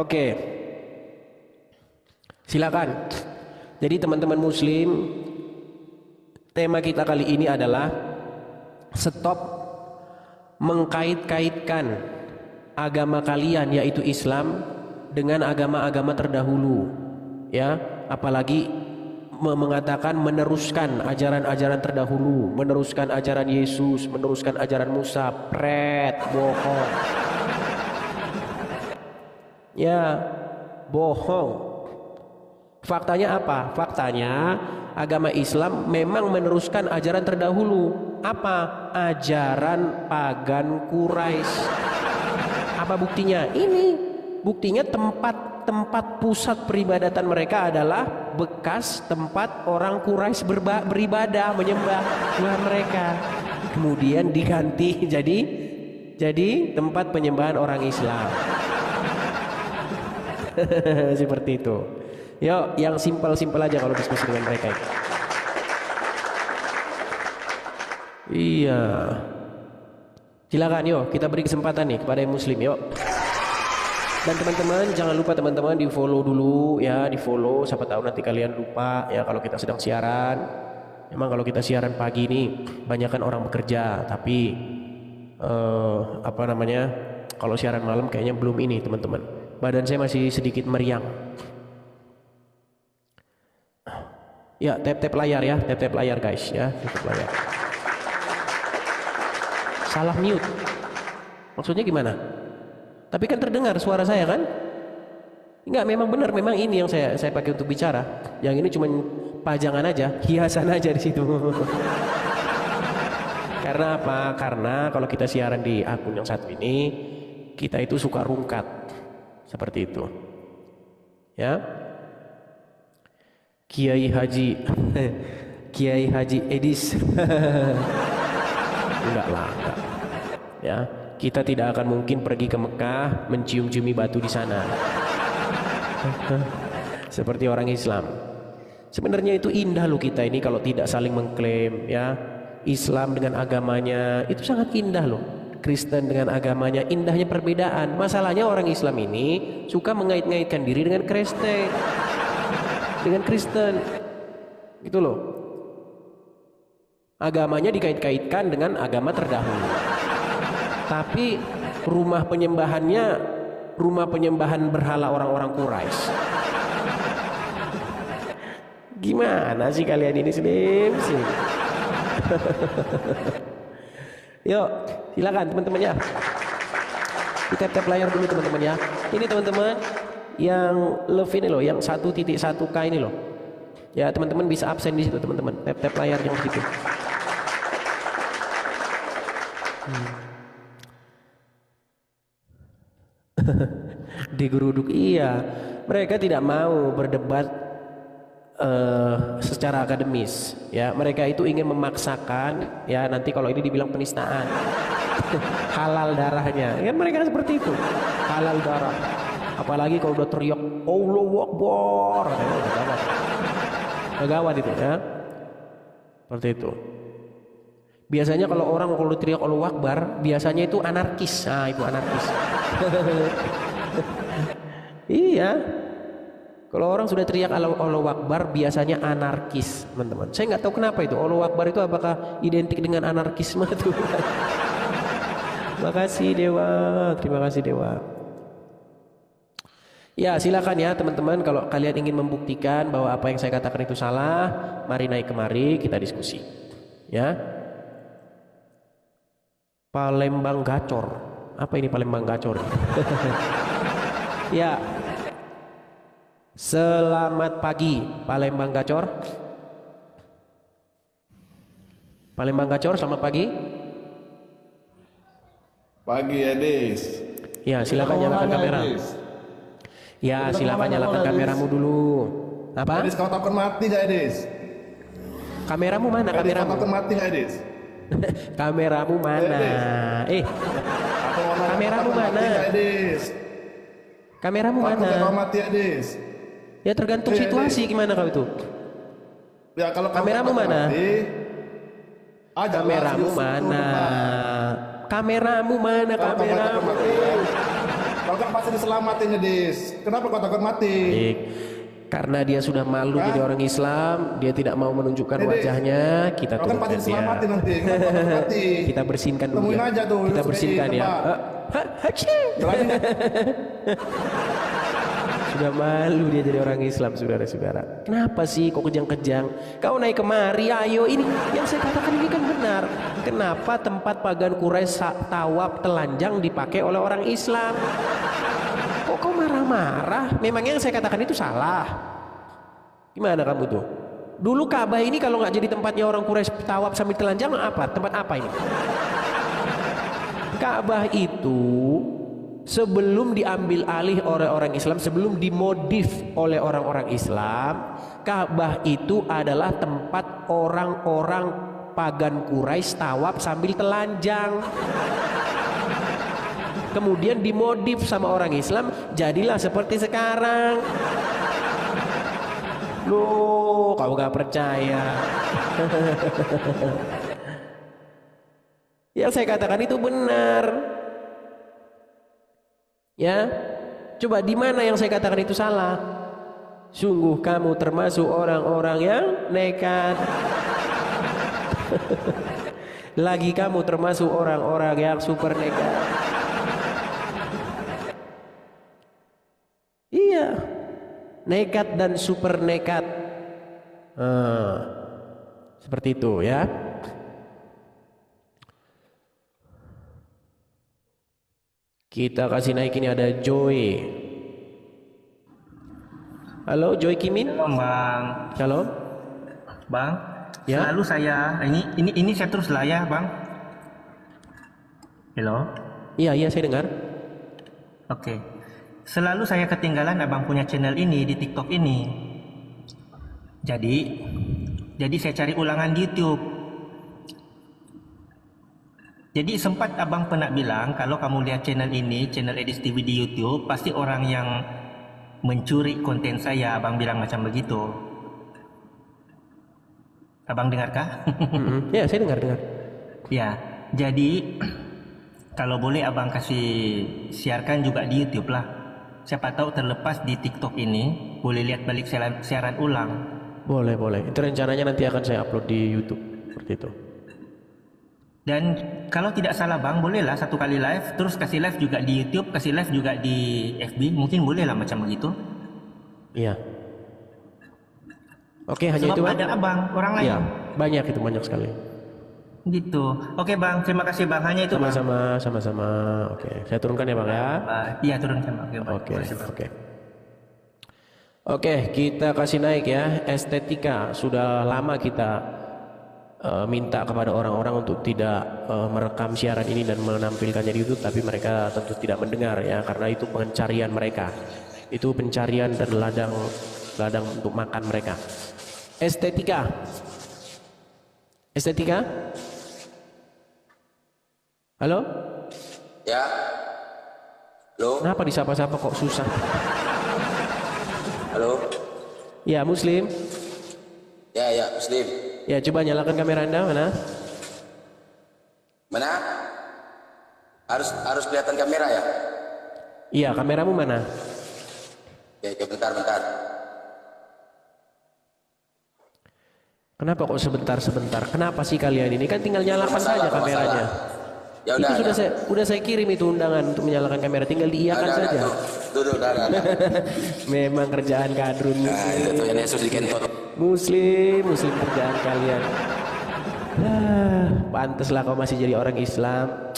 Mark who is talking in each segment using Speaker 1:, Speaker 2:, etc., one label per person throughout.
Speaker 1: Oke, silakan. Jadi teman-teman muslim, tema kita kali ini adalah stop mengkait-kaitkan agama kalian yaitu Islam dengan agama-agama terdahulu, ya, apalagi mengatakan meneruskan ajaran-ajaran terdahulu, meneruskan ajaran Yesus, meneruskan ajaran Musa, bohong. Ya, bohong. Faktanya apa? Faktanya agama Islam memang meneruskan ajaran terdahulu. Apa? Ajaran pagan Quraisy. Apa buktinya? Ini buktinya tempat pusat peribadatan mereka adalah bekas tempat orang Quraisy beribadah, menyembah Tuhan mereka. Kemudian diganti jadi tempat penyembahan orang Islam. Seperti itu. Yuk, yang simpel-simpel aja kalau diskusi dengan mereka. Iya. Silakan, yuk kita beri kesempatan nih kepada yang muslim, yuk. Dan teman-teman jangan lupa teman-teman di follow dulu ya, di follow, siapa tahu nanti kalian lupa ya kalau kita sedang siaran. Memang kalau kita siaran pagi ini banyakkan orang bekerja, tapi kalau siaran malam kayaknya belum ini teman-teman. Badan saya masih sedikit meriang. Ya, tap layar ya, tap layar guys ya, tap layar. Salah mute. Maksudnya gimana? Tapi kan terdengar suara saya kan? Enggak, memang benar, memang ini yang saya pakai untuk bicara. Yang ini cuma pajangan aja, hiasan aja di situ. Karena apa? Karena kalau kita siaran di akun yang satu ini, kita itu suka rungkat. Seperti itu. Ya. Kiai Haji Edis. Enggak lah, enggak. Ya, kita tidak akan mungkin pergi ke Mekah mencium-ciumi batu di sana. Seperti orang Islam. Sebenarnya itu indah loh kita ini kalau tidak saling mengklaim ya. Islam dengan agamanya itu sangat indah loh. Kristen dengan agamanya, indahnya perbedaan. Masalahnya orang Islam ini suka mengait-ngaitkan diri dengan Kristen. Gitu loh. Agamanya dikait-kaitkan dengan agama terdahulu. Tapi rumah penyembahan berhala orang-orang Quraisy. Gimana sih kalian ini sih? Yuk, silakan teman-teman ya. Kita tap layar dulu teman-teman ya. Ini teman-teman yang love ini loh, yang 1.1K ini loh. Ya, teman-teman bisa absen di situ teman-teman. Tap layar yang situ. Digeruduk, iya. Mereka tidak mau berdebat secara akademis ya, mereka itu ingin memaksakan ya, nanti kalau ini dibilang penistaan. Halal darahnya kan, mereka seperti itu, halal darah. Apalagi kalau udah teriak Allahu Akbar, udah gawat itu ya, seperti itu. Biasanya kalau orang kalau teriak Allahu Akbar biasanya itu anarkis. Nah, itu anarkis. Iya. Kalau orang sudah teriak Allahu Akbar biasanya anarkis, teman-teman. Saya nggak tahu kenapa itu. Allahu Akbar itu apakah identik dengan anarkisme itu? Terima kasih Dewa. Ya, silakan ya teman-teman, kalau kalian ingin membuktikan bahwa apa yang saya katakan itu salah, mari naik kemari kita diskusi. Ya. Palembang Gacor. Apa ini Palembang Gacor? Ya. Selamat pagi Palembang Gacor. Palembang Gacor, selamat pagi.
Speaker 2: Pagi Edis.
Speaker 1: Ya, silakan nyalakan kamera. Ya, silakan nyalakan kameramu dulu. Apa?
Speaker 2: Edis, kau takut mati gak Edis?
Speaker 1: Kameramu mana?
Speaker 2: Edis,
Speaker 1: Kameramu?
Speaker 2: kau takut mati gak Edis?
Speaker 1: Kameramu mana? Kameramu mana?
Speaker 2: Edis.
Speaker 1: Kameramu
Speaker 2: Takut
Speaker 1: mana?
Speaker 2: kau mati Edis.
Speaker 1: Ya tergantung situasi, gimana kau itu?
Speaker 2: Ya kalau
Speaker 1: kameramu mana?
Speaker 2: Kameramu mana?
Speaker 1: Kameramu mana? Kameramu.
Speaker 2: Kau kan pasti diselamatin ya, Dis. Kenapa kau takut mati?
Speaker 1: Baik. Karena dia sudah malu jadi orang Islam, dia tidak mau menunjukkan
Speaker 2: Dis,
Speaker 1: wajahnya, kita
Speaker 2: kau kan pasti
Speaker 1: turunkan dia.
Speaker 2: diselamatin nanti. Kenapa kau takut mati?
Speaker 1: Kita bersihkan dulu
Speaker 2: Temuin
Speaker 1: ya.
Speaker 2: aja tuh,
Speaker 1: Kita
Speaker 2: sudah
Speaker 1: bersihkan ya.
Speaker 2: ditebak.
Speaker 1: Hachi.
Speaker 2: Berani nggak?
Speaker 1: Sudah malu dia jadi orang Islam, saudara-saudara. Kenapa sih kok kejang-kejang? Kau naik kemari, ayo. Ini yang saya katakan ini kan benar. Kenapa tempat pagan Quraisy tawaf telanjang dipakai oleh orang Islam? Kok kau marah-marah? Memangnya yang saya katakan itu salah? Gimana kamu tuh? Dulu Ka'bah ini kalau nggak jadi tempatnya orang Quraisy tawaf sambil telanjang apa? Tempat apa ini? Ka'bah itu sebelum diambil alih oleh orang Islam, sebelum dimodif oleh orang-orang Islam, Ka'bah itu adalah tempat orang-orang pagan Quraisy tawaf sambil telanjang. Kemudian dimodif sama orang Islam, jadilah seperti sekarang. Loh, kau gak percaya? Yang saya katakan itu benar. Ya, coba di mana yang saya katakan itu salah? Sungguh kamu termasuk orang-orang yang nekat. Lagi kamu termasuk orang-orang yang super nekat. Iya, nekat dan super nekat. Seperti itu ya. Kita kasih naik, ini ada Joy. Halo Joy Kimin.
Speaker 3: Shalom Bang.
Speaker 1: Shalom.
Speaker 3: Bang,
Speaker 1: Ya.
Speaker 3: selalu saya ini saya terus lah ya Bang. Halo.
Speaker 1: Iya saya dengar.
Speaker 3: Oke. Selalu saya ketinggalan Abang punya channel ini di TikTok ini. Jadi saya cari ulangan di YouTube. Jadi sempat Abang pernah bilang kalau kamu lihat channel ini, channel Edis TV di YouTube, pasti orang yang mencuri konten saya. Abang bilang macam begitu. Abang dengarkah?
Speaker 1: Ya saya dengar.
Speaker 3: Ya, jadi kalau boleh Abang kasih siarkan juga di YouTube lah. Siapa tahu terlepas di TikTok ini boleh lihat balik siaran ulang.
Speaker 1: Boleh. Itu rencananya nanti akan saya upload di YouTube seperti itu.
Speaker 3: Dan kalau tidak salah Bang, bolehlah satu kali live, terus kasih live juga di YouTube, kasih live juga di FB, mungkin bolehlah macam begitu.
Speaker 1: Iya. Oke, hanya
Speaker 3: Sebab
Speaker 1: itu Bang?
Speaker 3: ada Abang, orang lain.
Speaker 1: Iya, banyak sekali.
Speaker 3: Gitu. Oke Bang, terima kasih Bang, hanya itu Bang.
Speaker 1: Sama-sama. Oke, saya turunkan ya Bang ya.
Speaker 3: Iya turunkan Bang.
Speaker 1: Oke. Oke, kita kasih naik ya. Estetika sudah lama kita minta kepada orang-orang untuk tidak merekam siaran ini dan menampilkannya di YouTube, tapi mereka tentu tidak mendengar ya, karena itu pencarian mereka. Itu pencarian dan ladang untuk makan mereka. Estetika. Halo?
Speaker 4: Ya. Halo.
Speaker 1: Kenapa disapa-sapa kok susah?
Speaker 4: Halo.
Speaker 1: Ya, Muslim.
Speaker 4: Ya, Muslim.
Speaker 1: Ya, coba nyalakan kamera Anda, mana?
Speaker 4: Mana? Harus kelihatan kamera ya?
Speaker 1: Iya, kameramu mana?
Speaker 4: Ya, bentar.
Speaker 1: Kenapa kok sebentar? Kenapa sih kalian ini? Kan tinggal nyalakan saja kameranya.
Speaker 4: Ya
Speaker 1: Itu
Speaker 4: udah.
Speaker 1: sudah saya kirim itu undangan untuk menyalakan kamera, tinggal diiyakan saja.
Speaker 4: Tuh, udah.
Speaker 1: Memang kerjaan kadrun
Speaker 4: Nah, itu tuh yang Yesus di kentot.
Speaker 1: Muslim kerjaan kalian. Pantaslah kau masih jadi orang Islam.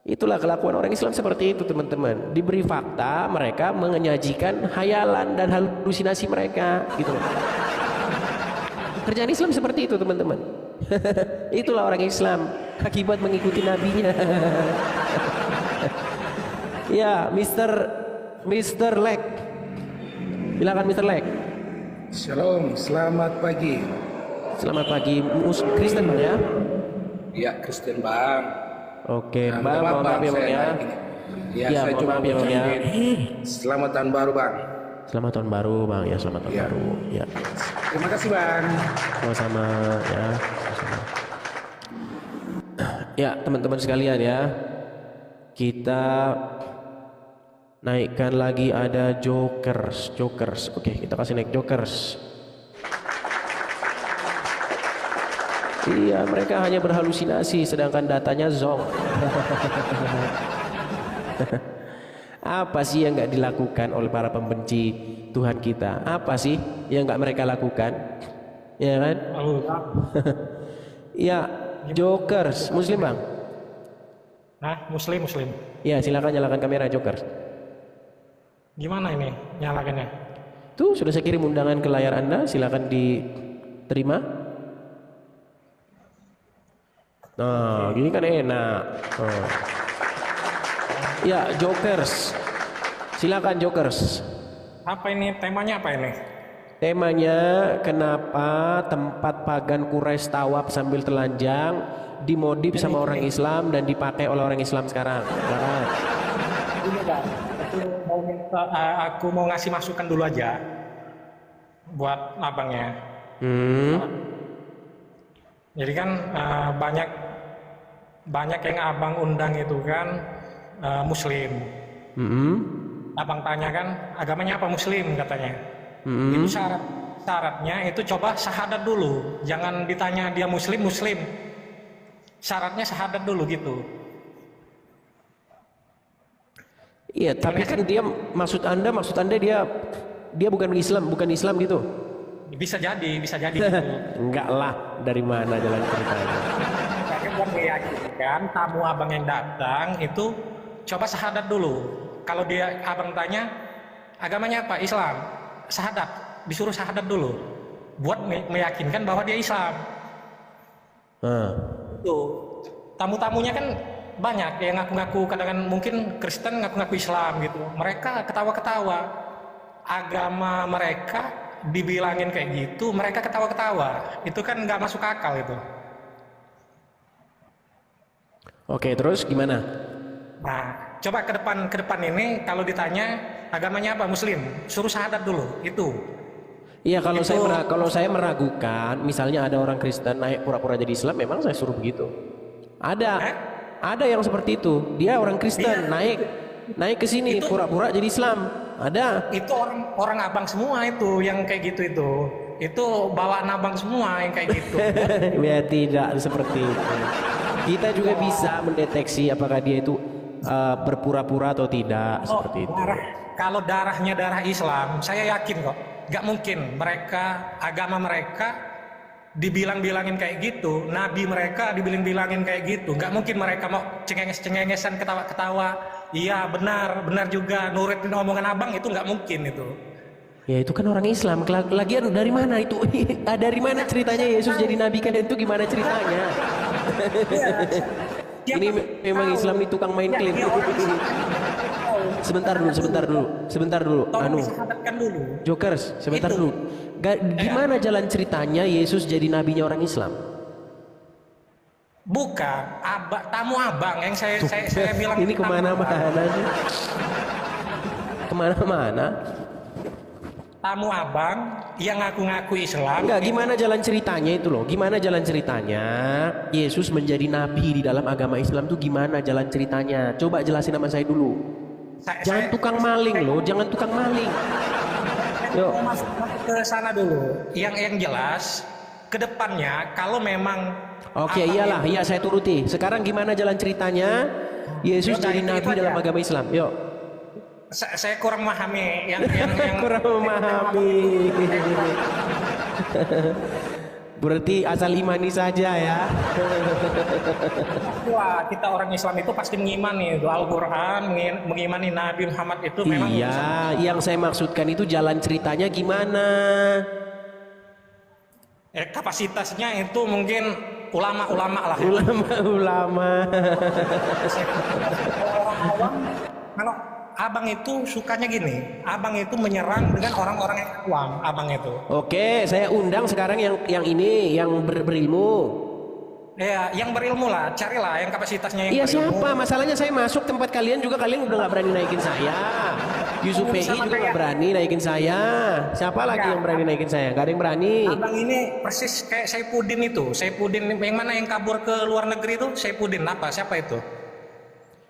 Speaker 1: Itulah kelakuan orang Islam seperti itu teman-teman. Diberi fakta, mereka menyajikan hayalan dan halusinasi mereka gitu loh. Kerjaan Islam seperti itu teman-teman. Itulah orang Islam, akibat mengikuti nabinya. Ya, Mr. Lek. Silakan Mr. Lek.
Speaker 5: Shalom, selamat pagi.
Speaker 1: Selamat pagi, Kristen Bang ya?
Speaker 5: Ya, Kristen Bang.
Speaker 1: Oke,
Speaker 5: Nah,
Speaker 1: Bang, mohon maaf ya Bang ya.
Speaker 5: Ya,
Speaker 1: Ya,
Speaker 5: saya
Speaker 1: mohon
Speaker 5: cuma
Speaker 1: maaf ya, Bang, ya.
Speaker 5: ucapin selamat tahun baru Bang.
Speaker 1: Selamat tahun baru Bang ya, selamat tahun
Speaker 5: Ya.
Speaker 1: baru. Ya,
Speaker 5: Terima kasih Bang.
Speaker 1: sama-sama ya. Ya, teman-teman sekalian ya. Kita Naikkan lagi ada jokers. Oke, kita kasih naik jokers. Iya, mereka hanya berhalusinasi sedangkan datanya zong. Apa sih yang nggak dilakukan oleh para pembenci Tuhan kita? Apa sih yang nggak mereka lakukan? Ya kan? Ya, jokers. Muslim bang?
Speaker 6: Nah, muslim.
Speaker 1: Ya, silakan nyalakan kamera jokers.
Speaker 6: Gimana ini nyalakannya?
Speaker 1: Tuh, sudah saya kirim undangan ke layar Anda. Silakan diterima. Nah, gini kan enak. Oh. Ya, jokers. Silakan jokers.
Speaker 6: Apa ini temanya apa ini?
Speaker 1: Temanya kenapa tempat pagan Quraisy tawaf sambil telanjang dimodif sama orang Islam dan dipakai oleh orang Islam sekarang. Silakan.
Speaker 6: Ini Bang, aku mau ngasih masukan dulu aja buat abangnya. Jadi kan banyak yang abang undang itu kan muslim. Abang tanya kan agamanya apa, muslim katanya. Itu syaratnya itu coba syahadat dulu, jangan ditanya dia muslim. Syaratnya syahadat dulu gitu.
Speaker 1: Iya, tapi kan dia maksud Anda dia bukan Islam gitu.
Speaker 6: Bisa jadi gitu.
Speaker 1: Enggak lah, dari mana jalan ceritanya?
Speaker 6: Makanya buat meyakinkan tamu abang yang datang itu coba syahadat dulu. Kalau dia abang tanya agamanya apa, Islam, syahadat, disuruh syahadat dulu buat meyakinkan bahwa dia Islam. Tuh, tamu-tamunya kan banyak yang ngaku-ngaku, kadang-kadang mungkin Kristen ngaku-ngaku Islam gitu. Mereka ketawa-ketawa, agama mereka dibilangin kayak gitu, mereka ketawa-ketawa. Itu kan nggak masuk akal itu.
Speaker 1: Oke, terus gimana?
Speaker 6: Nah, coba ke depan ini kalau ditanya agamanya apa, muslim, suruh syahadat dulu itu.
Speaker 1: Iya, kalau saya meragukan, misalnya ada orang Kristen naik pura-pura jadi Islam, memang saya suruh begitu. Ada yang seperti itu. Dia orang Kristen naik ke sini pura-pura jadi Islam. Ada.
Speaker 6: Itu orang abang semua itu yang kayak gitu itu. Itu bawaan abang semua yang kayak gitu.
Speaker 1: Ya tidak seperti itu. Kita juga bisa mendeteksi apakah dia itu berpura-pura atau tidak, seperti itu.
Speaker 6: Kalau darahnya darah Islam, saya yakin kok. Gak mungkin agama mereka dibilang-bilangin kayak gitu, nabi mereka dibilang-bilangin kayak gitu. Gak mungkin mereka mau cengenges-cengengesan, ketawa-ketawa. Iya benar juga nurutin omongan abang, itu nggak mungkin itu.
Speaker 1: Ya itu kan orang Islam. Lagian dari mana itu? Dari mana ceritanya Yesus jadi nabi kan, itu gimana ceritanya? Ini memang Islam ini tukang main klaim. Sebentar dulu. Jokers, sebentar dulu. Gimana jalan ceritanya Yesus jadi nabinya orang Islam?
Speaker 6: Bukan, tamu abang yang saya bilang.
Speaker 1: Ini kemana-mana sih? Kemana-mana?
Speaker 6: Tamu abang yang ngaku-ngaku Islam.
Speaker 1: Enggak, gimana jalan ceritanya itu loh? Gimana jalan ceritanya Yesus menjadi nabi di dalam agama Islam tuh gimana jalan ceritanya? Coba jelasin sama saya dulu. Jangan tukang maling loh, jangan tukang maling. Yuk.
Speaker 6: Masuk ke sana dulu. Yang jelas ke depannya kalau memang
Speaker 1: Oke, iyalah, iya saya turuti. Sekarang gimana jalan ceritanya Yesus jadi nabi dalam agama Islam? Yuk.
Speaker 6: Saya kurang memahami yang
Speaker 1: kurang memahami. Berarti asal imani saja ya.
Speaker 6: Wah, kita orang Islam itu pasti mengimani Al-Quran, mengimani Nabi Muhammad itu memang.
Speaker 1: Iya, yang saya maksudkan itu jalan ceritanya gimana?
Speaker 6: Kapasitasnya itu mungkin ulama-ulama lah.
Speaker 1: Ulama-ulama.
Speaker 6: Kalau abang itu sukanya gini, abang itu menyerang dengan orang-orang yang awam, abang itu.
Speaker 1: Oke, saya undang sekarang yang ini, yang berilmu.
Speaker 6: Ya, yang berilmu lah, carilah yang kapasitasnya yang
Speaker 1: Iya,
Speaker 6: berilmu.
Speaker 1: siapa? Masalahnya saya masuk tempat kalian juga, kalian udah nggak berani naikin saya. Yusuf PI juga nggak berani naikin saya. Siapa lagi yang berani naikin saya? Gak ada yang berani.
Speaker 6: Abang ini persis kayak Saifuddin itu. Saifuddin yang mana yang kabur ke luar negeri itu? Saifuddin apa? Siapa itu?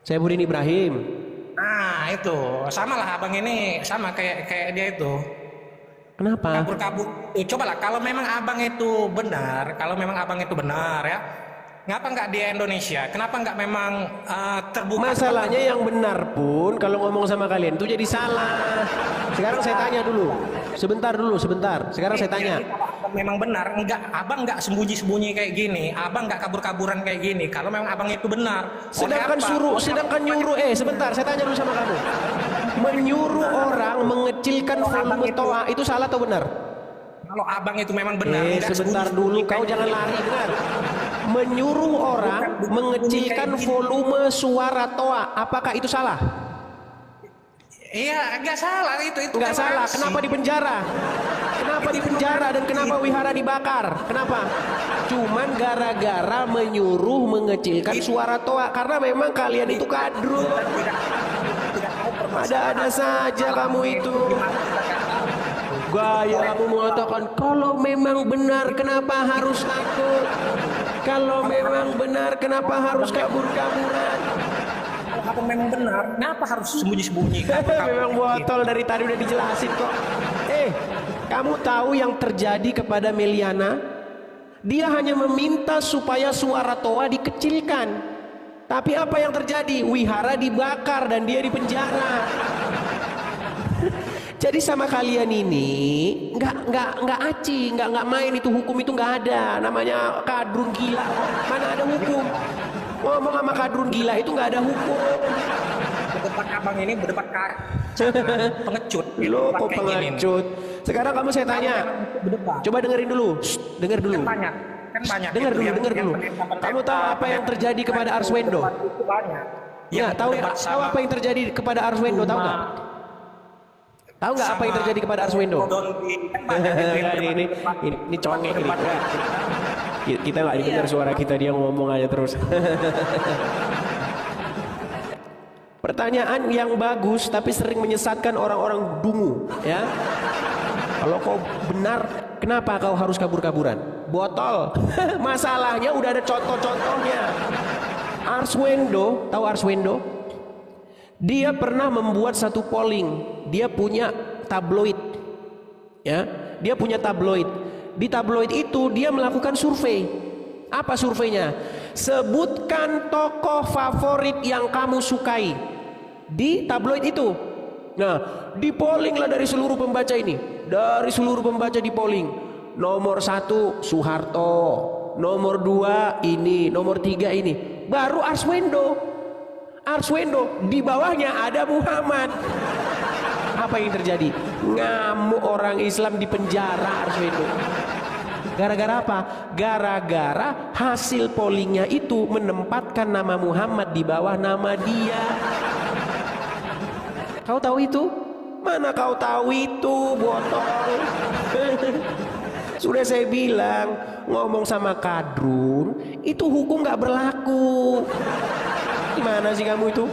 Speaker 1: Saifuddin Ibrahim.
Speaker 6: Nah itu sama lah abang ini sama kayak dia itu
Speaker 1: Kenapa?
Speaker 6: kabur-kabur. Cobalah kalau memang abang itu benar ya, ngapa nggak di Indonesia? Kenapa nggak memang terbuka?
Speaker 1: Masalahnya yang benar pun kalau ngomong sama kalian itu jadi salah. Sekarang saya tanya dulu. Sebentar. Sekarang saya tanya.
Speaker 6: Kalau memang benar, abang nggak sembunyi-sembunyi kayak gini, abang nggak kabur-kaburan kayak gini. Kalau memang abang itu benar,
Speaker 1: Sedangkan nyuruh, sebentar, saya tanya dulu sama kamu. Menyuruh orang mengecilkan volume toa itu salah atau benar?
Speaker 6: kalau abang itu memang benar, nggak
Speaker 1: Sebentar
Speaker 6: sembunyi-sembunyi
Speaker 1: dulu, kau
Speaker 6: kayak
Speaker 1: jangan
Speaker 6: gini.
Speaker 1: lari, benar. Menyuruh orang mengecilkan volume suara toa, apakah itu salah?
Speaker 6: Iya, nggak salah itu
Speaker 1: Enggak salah.
Speaker 6: toleransi.
Speaker 1: Kenapa dipenjara? Kenapa dipenjara dan kenapa wihara dibakar? Kenapa? Cuman gara-gara menyuruh mengecilkan suara toa karena memang kalian itu kadrun. Ada-ada saja kamu itu. Gaya kamu mengatakan kalau memang benar kenapa harus takut? Kalau memang benar kenapa harus kabur-kaburan?
Speaker 6: Kalau abang memang benar, kenapa harus sembunyi-sembunyi?
Speaker 1: Memang botol dari tadi udah dijelasin kok. Kamu tahu yang terjadi kepada Meliana? Dia hanya meminta supaya suara toa dikecilkan. Tapi apa yang terjadi? Wihara dibakar dan dia dipenjara. Jadi sama kalian ini nggak aci, nggak main itu hukum itu nggak ada. Namanya kadrun gila. Mana ada hukum? Ngomong sama kadrun gila itu nggak ada hukum.
Speaker 6: Berdebat abang ini berdebat pengecut.
Speaker 1: Lo kok
Speaker 6: Kayak gini.
Speaker 1: pengecut? Sekarang kamu saya tanya.
Speaker 6: Berdebat.
Speaker 1: Coba dengerin dulu. Dengar dulu.
Speaker 6: Kan banyak.
Speaker 1: Dengar
Speaker 6: itu
Speaker 1: dulu,
Speaker 6: yang-
Speaker 1: dengar
Speaker 6: yang
Speaker 1: dulu.
Speaker 6: pendapat-
Speaker 1: Kamu tahu apa yang terjadi kepada Arswendo?
Speaker 6: Itu banyak.
Speaker 1: Ya, tahu apa yang terjadi kepada Arswendo? Tahu nggak? Tahu nggak apa yang terjadi kepada Arswendo?
Speaker 6: Kan banyak itu yang berdebat-
Speaker 1: ini congek ini. Kita nggak dengar suara kita, dia ngomong aja terus. Pertanyaan yang bagus tapi sering menyesatkan orang-orang dungu, ya. Kalau kau benar, kenapa kau harus kabur-kaburan? Botol. Masalahnya udah ada contoh-contohnya. Arswendo, tahu Arswendo? Dia pernah membuat satu polling. Dia punya tabloid. Ya, dia punya tabloid. Di tabloid itu dia melakukan survei. Apa surveinya? Sebutkan tokoh favorit yang kamu sukai di tabloid itu. Nah, di polling lah dari seluruh pembaca ini. Dari seluruh pembaca di polling. Nomor 1 Soeharto, nomor 2 ini, nomor 3 ini. Baru Arswendo. Di bawahnya ada Muhammad. Apa yang terjadi? Ngamuk orang Islam di penjara Arswendo. Gara-gara apa? Gara-gara hasil pollingnya itu menempatkan nama Muhammad di bawah nama dia. Kau tahu itu? Mana kau tahu itu, botol? Sudah saya bilang, ngomong sama kadrun itu hukum gak berlaku. Gimana sih kamu itu?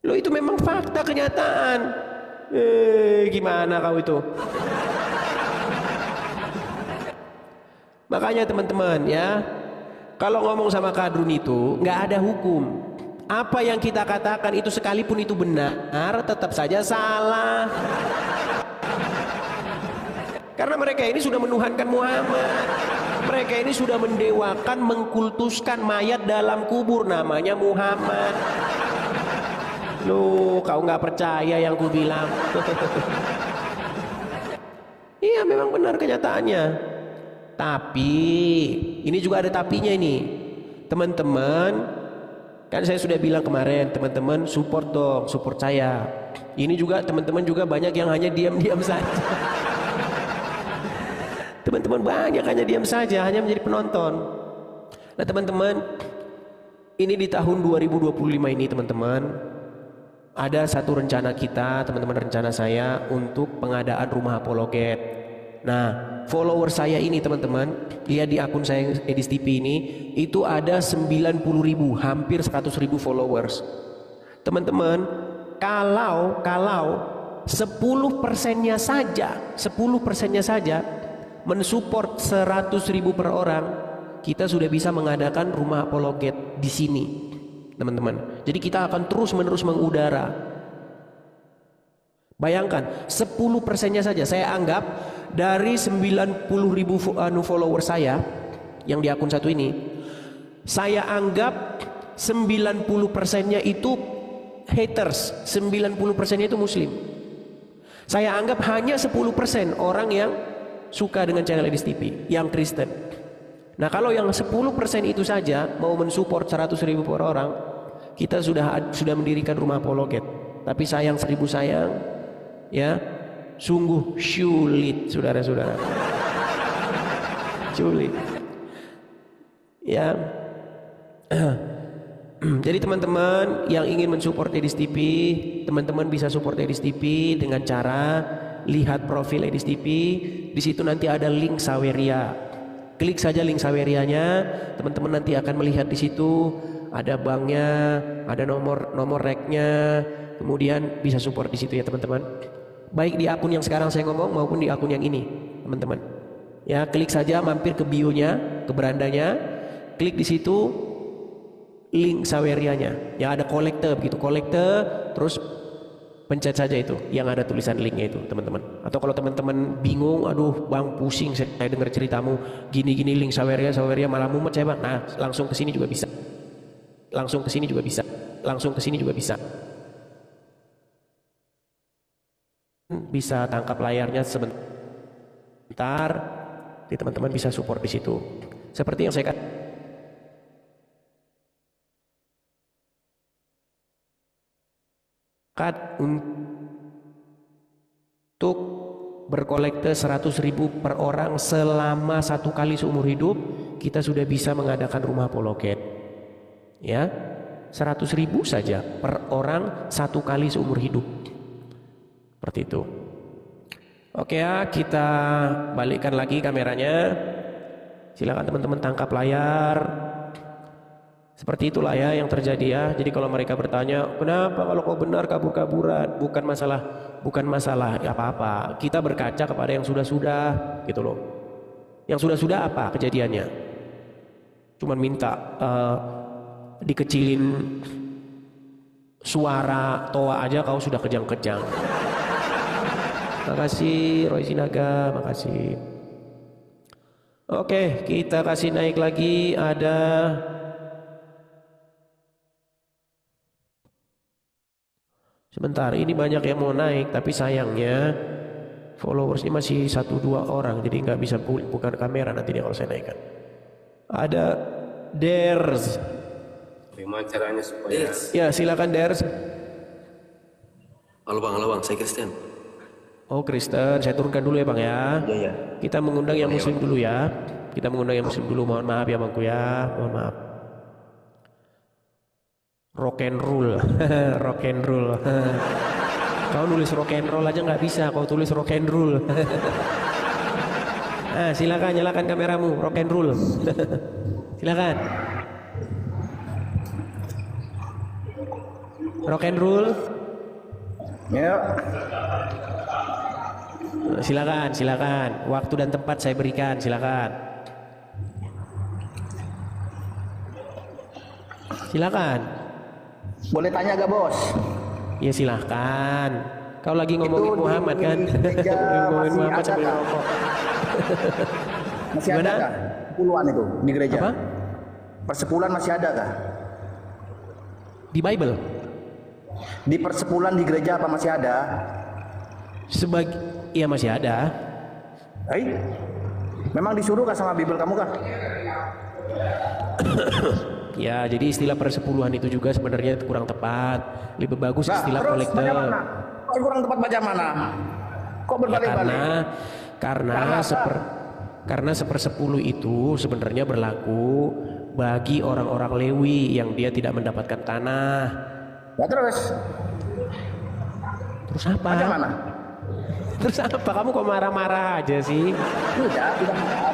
Speaker 1: Lo itu memang fakta kenyataan. Gimana kau itu? Makanya teman-teman ya, kalau ngomong sama kadrun itu nggak ada hukum. Apa yang kita katakan itu sekalipun itu benar, tetap saja salah. Karena mereka ini sudah menuhankan Muhammad. Mereka ini sudah mendewakan, mengkultuskan mayat dalam kubur, namanya Muhammad. Loh, kau nggak percaya yang ku bilang? Iya, memang benar kenyataannya. Tapi ini juga ada tapinya ini, teman-teman. Kan saya sudah bilang kemarin, teman-teman support dong, support saya. Ini juga teman-teman juga banyak yang hanya diam-diam saja. Teman-teman banyak hanya diam saja, hanya menjadi penonton. Nah teman-teman, ini di tahun 2025 ini teman-teman, ada satu rencana kita, teman-teman, rencana saya untuk pengadaan rumah apologet. Nah, follower saya ini teman-teman, lihat di akun saya Edis TV ini, itu ada 90.000, hampir 100.000 followers. Teman-teman, kalau 10%-nya saja mensupport 100.000 per orang, kita sudah bisa mengadakan rumah apologet di sini. teman-teman. Jadi kita akan terus-menerus mengudara. Bayangkan 10%-nya saja, saya anggap dari 90.000 follower saya yang di akun satu ini, saya anggap 90%-nya itu haters, 90%-nya itu muslim. Saya anggap hanya 10% orang yang suka dengan channel Edis TV, yang Kristen. Nah kalau yang 10% itu saja mau mensupport 100.000 per orang, kita sudah mendirikan rumah apologet. Tapi sayang 1000 sayang, ya sungguh sulit saudara-saudara. Sulit. Ya. Jadi teman-teman yang ingin mensupport Edis TV, teman-teman bisa support Edis TV dengan cara lihat profil Edis TV. Di situ nanti ada link Saweria. Klik saja link Sawerianya, teman-teman nanti akan melihat di situ ada banknya, ada nomor reknya, kemudian bisa support di situ ya teman-teman. Baik di akun yang sekarang saya ngomong maupun di akun yang ini, teman-teman. Ya, klik saja mampir ke bio-nya, ke berandanya, klik di situ link Sawerianya. Ya ada kolektor begitu, kolektor, terus pencet saja itu yang ada tulisan linknya itu teman-teman. Atau kalau teman-teman bingung, aduh bang pusing saya dengar ceritamu gini-gini link Saweria malah mumet saya bang. Nah langsung ke sini juga bisa, langsung ke sini juga bisa, langsung ke sini juga bisa. Bisa tangkap layarnya sebentar, di teman-teman bisa support di situ. Seperti yang saya katakan. Untuk berkolekte 100.000 per orang selama 1 kali seumur hidup, kita sudah bisa mengadakan rumah apologet. Ya, 100.000 saja per orang 1 kali seumur hidup. Seperti itu. Oke ya, kita balikkan lagi kameranya. Silakan teman-teman tangkap layar. Seperti itulah ya yang terjadi ya. Jadi kalau mereka bertanya, kenapa kalau kau benar kabur-kaburan? Bukan masalah apa-apa. Kita berkaca kepada yang sudah-sudah gitu loh. Yang sudah-sudah apa kejadiannya? Cuman minta dikecilin suara toa aja kau sudah kejang-kejang. Makasih Roy Sinaga, makasih. Oke, kita kasih naik lagi. Ada sebentar, ini banyak yang mau naik, tapi sayangnya followersnya masih 1-2 orang, jadi nggak bisa buka kamera nanti kalau saya naikkan. Ada Ders.
Speaker 5: Gimana caranya supaya?
Speaker 1: Ya silakan Ders.
Speaker 4: Halo bang, saya Kristen.
Speaker 1: Oh Kristen, saya turunkan dulu ya bang ya.
Speaker 4: Iya.
Speaker 1: Kita mengundang yang muslim dulu ya. Kita mengundang yang muslim dulu. Mohon maaf ya bangku ya. Mohon maaf. Rock and roll, rock and roll. Kau nulis rock and roll aja nggak bisa. Kau tulis rock and roll. Nah silakan nyalakan kameramu. Rock and roll. Silakan. Rock and roll.
Speaker 5: Ya.
Speaker 1: Silakan. Waktu dan tempat saya berikan, silakan. Silakan.
Speaker 7: Boleh tanya gak bos?
Speaker 1: Ya silakan. Kau lagi ngomongin
Speaker 7: Itu
Speaker 1: Muhammad
Speaker 7: di
Speaker 1: kan?
Speaker 7: gereja
Speaker 1: Ngomongin
Speaker 7: masih
Speaker 1: Muhammad
Speaker 7: ada
Speaker 1: sambil
Speaker 7: kah?
Speaker 1: rokok.
Speaker 7: Masih
Speaker 1: Gimana?
Speaker 7: ada kah? Puluhan itu di gereja.
Speaker 1: Apa?
Speaker 7: Persepuluhan masih ada kah?
Speaker 1: Di Bible?
Speaker 7: Di persepuluhan di gereja apa masih ada?
Speaker 1: Iya masih ada.
Speaker 7: Memang disuruh kah sama Bible kamu kah?
Speaker 1: Ya, jadi istilah persepuluhan itu juga sebenarnya kurang tepat. Lebih bagus istilah
Speaker 7: terus
Speaker 1: kolektor.
Speaker 7: bagaimana? Kok kurang tepat bagaimana? Kok
Speaker 1: Ya,
Speaker 7: berbalik-balik?
Speaker 1: karena 1/10 itu sebenarnya berlaku bagi orang-orang Lewi yang dia tidak mendapatkan tanah.
Speaker 7: Ya terus
Speaker 1: apa?
Speaker 7: bagaimana?
Speaker 1: Terus apa? Kamu kok marah-marah aja sih?
Speaker 7: Tidak marah.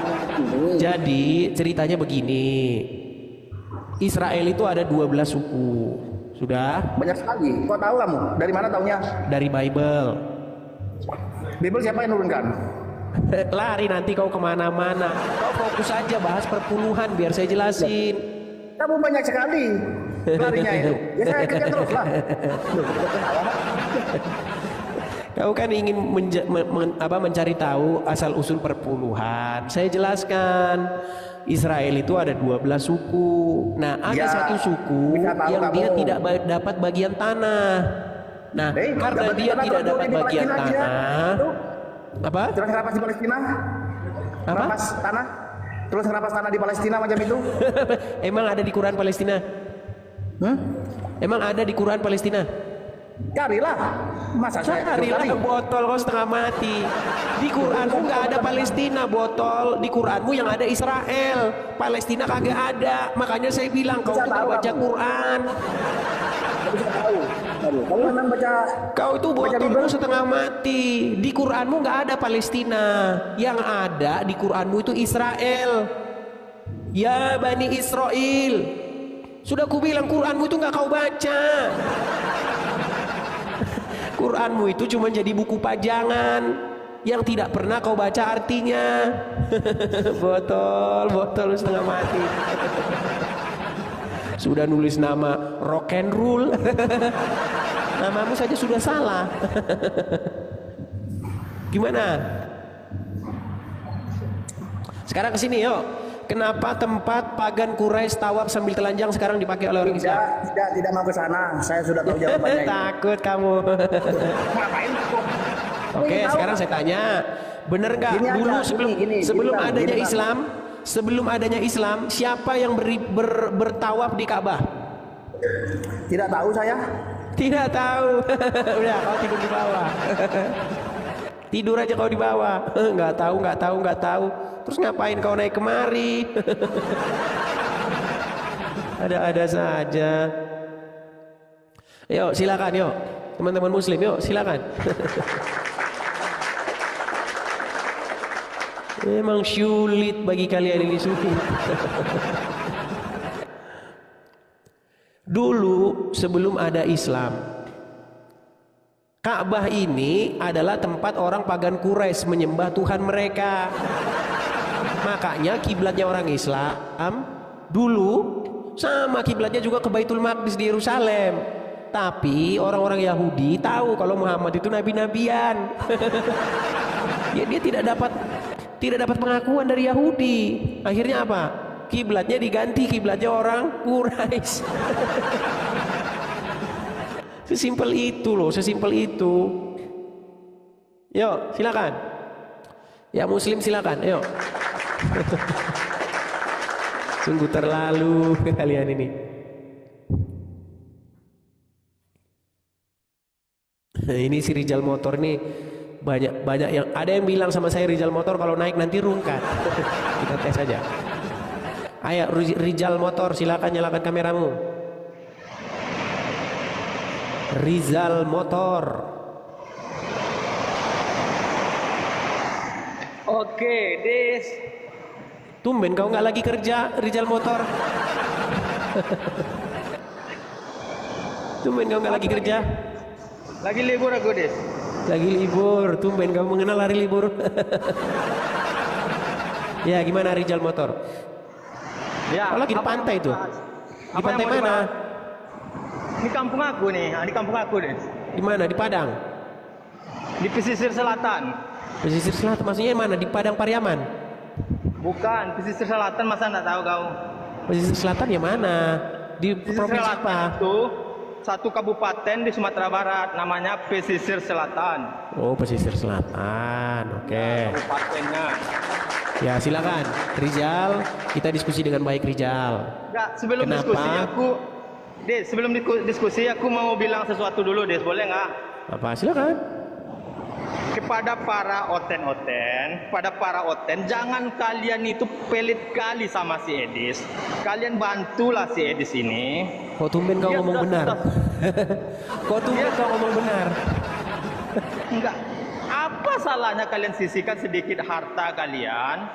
Speaker 1: Jadi ceritanya begini. Israel itu ada 12 suku. Sudah?
Speaker 7: Banyak sekali. Kok tahu kamu? Dari mana taunya?
Speaker 1: Dari Bible.
Speaker 7: Bible siapa yang nurunkan?
Speaker 1: Lari nanti kau kemana-mana. Kau fokus aja bahas perpuluhan biar saya jelasin.
Speaker 7: Kamu banyak sekali. larinya itu? Ya saya kerja terus lah.
Speaker 1: Kau kan ingin mencari tahu asal usul perpuluhan. Saya jelaskan, Israel itu ada 12 suku. Nah, ada
Speaker 7: Ya,
Speaker 1: satu suku
Speaker 7: bisa tahu
Speaker 1: yang
Speaker 7: kamu.
Speaker 1: dia tidak dapat bagian tanah. Nah, karena
Speaker 7: dapat
Speaker 1: dia
Speaker 7: tanah
Speaker 1: tidak
Speaker 7: terus
Speaker 1: dapat
Speaker 7: di
Speaker 1: bagian
Speaker 7: Palestina aja.
Speaker 1: tanah,
Speaker 7: Itu,
Speaker 1: apa?
Speaker 7: terus ngerapas di Palestina?
Speaker 1: Apa?
Speaker 7: Ngerapas tanah? Terus ngerapas tanah di Palestina macam itu?
Speaker 1: Emang ada di Quran Palestina? Emang ada di Quran Palestina?
Speaker 7: Carilah. Masa saya
Speaker 1: Carilah
Speaker 7: cari?
Speaker 1: botol, kau setengah mati. Di Quranmu nggak ada Palestina, botol. Di Quranmu yang ada Israel. Palestina kagak ada. Makanya saya bilang kau
Speaker 7: Bisa
Speaker 1: tuh nggak
Speaker 7: tahu
Speaker 1: baca
Speaker 7: kamu.
Speaker 1: Quran.
Speaker 7: Nggak bisa tahu. Kamu memang baca.
Speaker 1: Kau itu
Speaker 7: Baca
Speaker 1: botolmu
Speaker 7: Bible?
Speaker 1: setengah mati. Di Quranmu nggak ada Palestina. Yang ada di Quranmu itu Israel. Ya Bani Israel. Sudah kubilang Quranmu itu nggak kau baca. Quranmu itu cuma jadi buku pajangan yang tidak pernah kau baca artinya. Botol setengah mati. Sudah nulis nama rock and roll. Namamu saja sudah salah. Gimana? Sekarang kesini yuk. Kenapa tempat pagan Quraisy tawaf sambil telanjang sekarang dipakai oleh orang Islam?
Speaker 7: Tidak mau ke sana. Saya sudah tahu jawabannya.
Speaker 1: Takut kamu.
Speaker 7: Ngapain takut?
Speaker 1: Oke, sekarang saya tanya, benar nggak
Speaker 7: Gini aja,
Speaker 1: dulu
Speaker 7: gini,
Speaker 1: sebelum
Speaker 7: Bang,
Speaker 1: adanya
Speaker 7: gini, Bang.
Speaker 1: sebelum adanya Islam, siapa yang bertawaf di Ka'bah?
Speaker 7: Tidak tahu saya.
Speaker 1: Tidak tahu. Udah, kau tidur di bawah. Tidur aja kau di bawah. Nggak tahu. Terus ngapain kau naik kemari? Ada-ada saja. Yuk, silakan yuk. Teman-teman muslim, yuk, silakan. Memang sulit bagi kalian ini sulit. Dulu sebelum ada Islam, Ka'bah ini adalah tempat orang pagan Quraisy menyembah Tuhan mereka. Makanya kiblatnya orang Islam dulu sama kiblatnya juga ke Baitul Maqdis di Yerusalem. Tapi orang-orang Yahudi tahu kalau Muhammad itu nabi-nabian. Dia tidak dapat pengakuan dari Yahudi. Akhirnya apa? Kiblatnya diganti, kiblatnya orang Quraisy. Sesimpel itu loh, sesimpel itu. Yuk, silakan. Ya muslim silakan, yuk. Sungguh terlalu kalian ini. Ini si Rijal Motor nih banyak yang ada yang bilang sama saya Rijal Motor kalau naik nanti rungkat. Kita tes aja. Ayo Rijal Motor silakan nyalakan kameramu. Rizal Motor.
Speaker 3: Oke, Des.
Speaker 1: Tumben kau nggak lagi kerja, Rizal Motor. Tumben kau nggak lagi kerja.
Speaker 3: Lagi libur aku, Des.
Speaker 1: Lagi libur, tumben kau mengenal hari libur. Ya gimana Rizal Motor?
Speaker 3: Ya.
Speaker 1: Kau lagi di pantai tuh. Di
Speaker 3: Apa yang
Speaker 1: pantai
Speaker 3: mau
Speaker 1: mana?
Speaker 3: dibahas? Di kampung aku nih, di kampung aku, Des.
Speaker 1: Di mana? Di Padang.
Speaker 3: Di pesisir selatan.
Speaker 1: Pesisir selatan maksudnya mana? Di Padang Pariaman.
Speaker 3: Bukan, pesisir selatan masa enggak tahu kau?
Speaker 1: Pesisir selatan ya mana? Di
Speaker 3: Pesisir
Speaker 1: provinsi
Speaker 3: selatan
Speaker 1: apa?
Speaker 3: itu satu kabupaten di Sumatera Barat, namanya Pesisir Selatan.
Speaker 1: Oh, pesisir selatan. Oke.
Speaker 3: Kabupatennya.
Speaker 1: Ya, silakan. Rizal, kita diskusi dengan baik Rizal.
Speaker 3: Enggak, sebelum
Speaker 1: Kenapa?
Speaker 3: diskusi aku, Des, sebelum diskusi aku mau bilang sesuatu dulu, Des, boleh nggak?
Speaker 1: Apa? Silakan.
Speaker 3: Kepada para oten, jangan kalian itu pelit kali sama si Edis. Kalian bantulah si Edis ini.
Speaker 1: Kok tumben kau
Speaker 3: Dia
Speaker 1: ngomong
Speaker 3: sudah-
Speaker 1: benar? Kok tumben kau ngomong benar?
Speaker 3: Enggak. Apa salahnya kalian sisihkan sedikit harta kalian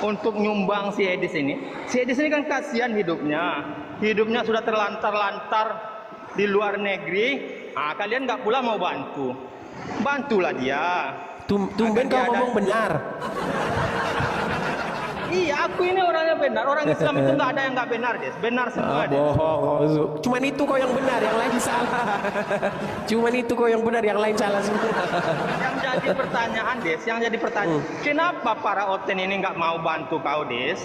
Speaker 3: untuk nyumbang si Edis ini? Si Edis ini kan kasihan hidupnya. Hidupnya sudah terlantar-lantar di luar negeri. Ah, kalian nggak pula mau bantu. Bantulah dia.
Speaker 1: Tumben
Speaker 3: Agar
Speaker 1: kau
Speaker 3: dia
Speaker 1: ngomong
Speaker 3: ada-
Speaker 1: benar.
Speaker 3: Iya, aku ini orangnya benar. Orang Islam itu nggak ada yang nggak benar, Des. Benar semua, Des.
Speaker 1: Bohong. Cuman itu kok yang benar, yang lain salah. Cuman itu kok yang benar, yang lain salah semua.
Speaker 3: Yang jadi pertanyaan, Des, yang jadi pertanyaan, kenapa para Oten ini nggak mau bantu kau, Des?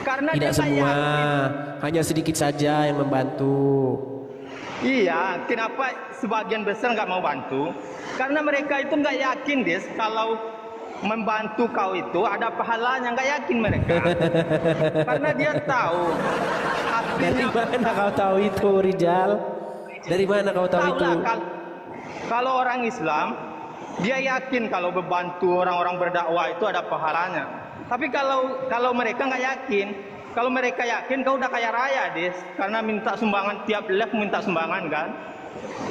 Speaker 3: Karena
Speaker 1: Tidak
Speaker 3: dia
Speaker 1: semua,
Speaker 3: yakin.
Speaker 1: hanya sedikit saja yang membantu.
Speaker 3: Iya, kenapa sebagian besar nggak mau bantu? Karena mereka itu nggak yakin, Des, kalau membantu kau itu ada pahalanya, nggak yakin mereka. Karena dia tahu.
Speaker 1: Dari mana kau tahu itu, Rijal? Dari mana kau tahu itu?
Speaker 3: Tahulah, kalau orang Islam, dia yakin kalau membantu orang-orang berdakwah itu ada pahalanya. Tapi kalau mereka nggak yakin, kalau mereka yakin kau udah kaya raya, Des, karena minta sumbangan tiap live minta sumbangan kan.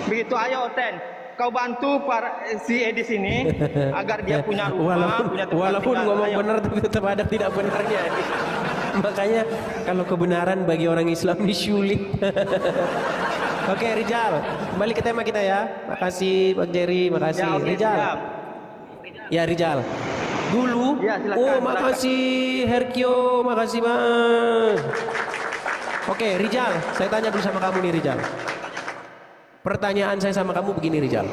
Speaker 3: Begitu, ayo Oten, kau bantu si Edis ini agar dia punya rumah, punya tempat
Speaker 1: walaupun
Speaker 3: tinggal.
Speaker 1: ngomong
Speaker 3: Ayo.
Speaker 1: benar tapi tetap ada tidak benarnya. Makanya kalau kebenaran bagi orang Islam ini sulit. Oke, Rijal, kembali ke tema kita ya. Makasih Bang Jerry, makasih.
Speaker 3: Ya, oke,
Speaker 1: Rijal.
Speaker 3: siap.
Speaker 1: Ya, Rijal. Dulu,
Speaker 3: Ya, silakan,
Speaker 1: oh
Speaker 3: silakan.
Speaker 1: makasih Herkio, makasih Bang. Oke, Rijal, saya tanya dulu sama kamu nih, Rijal. Pertanyaan saya sama kamu begini, Rijal.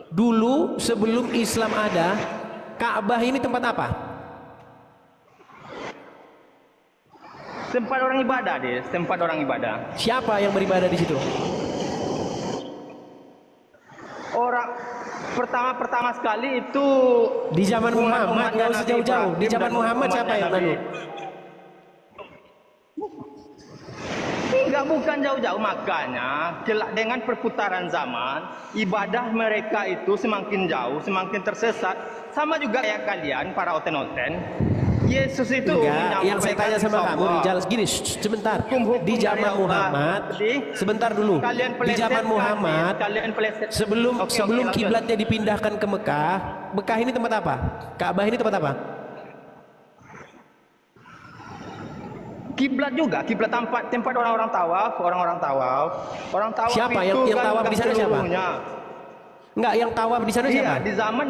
Speaker 1: Dulu sebelum Islam ada, Ka'bah ini tempat apa?
Speaker 3: Tempat orang ibadah, Des, tempat orang ibadah.
Speaker 1: Siapa yang beribadah di situ?
Speaker 3: Orang pertama sekali itu
Speaker 1: Di zaman Muhammad,
Speaker 3: umat-umatnya
Speaker 1: nggak usah
Speaker 3: Nabi
Speaker 1: jauh-jauh. Di
Speaker 3: Ibrahim
Speaker 1: zaman
Speaker 3: dan
Speaker 1: Muhammad siapa
Speaker 3: umatnya
Speaker 1: yang
Speaker 3: Nabi.
Speaker 1: lalu?
Speaker 3: Enggak, bukan jauh-jauh, makanya dengan perputaran zaman ibadah mereka itu semakin jauh, semakin tersesat. Sama juga kayak kalian para oten-oten. Yesus itu
Speaker 1: Enggak, yang saya tanya sama kamu, Rijal, gini, sebentar.
Speaker 3: Hukum-hukum
Speaker 1: Di
Speaker 3: dari
Speaker 1: zaman
Speaker 3: Allah.
Speaker 1: Muhammad,
Speaker 3: Jadi,
Speaker 1: sebentar dulu.
Speaker 3: kalian
Speaker 1: Di zaman Muhammad,
Speaker 3: kalian peleset.
Speaker 1: sebelum
Speaker 3: Oke,
Speaker 1: sebelum
Speaker 3: lanjut.
Speaker 1: kiblatnya dipindahkan ke Mekah, Mekah ini tempat apa? Ka'bah ini tempat apa?
Speaker 3: Kiblat juga, kiblat tempat orang-orang tawaf, orang-orang tawaf. Orang tawaf
Speaker 1: Siapa
Speaker 3: itu
Speaker 1: yang tawaf
Speaker 3: bukan
Speaker 1: di sana siapa?
Speaker 3: seluruhnya.
Speaker 1: Enggak, yang tawaf di sana
Speaker 3: Iya,
Speaker 1: siapa?
Speaker 3: di zaman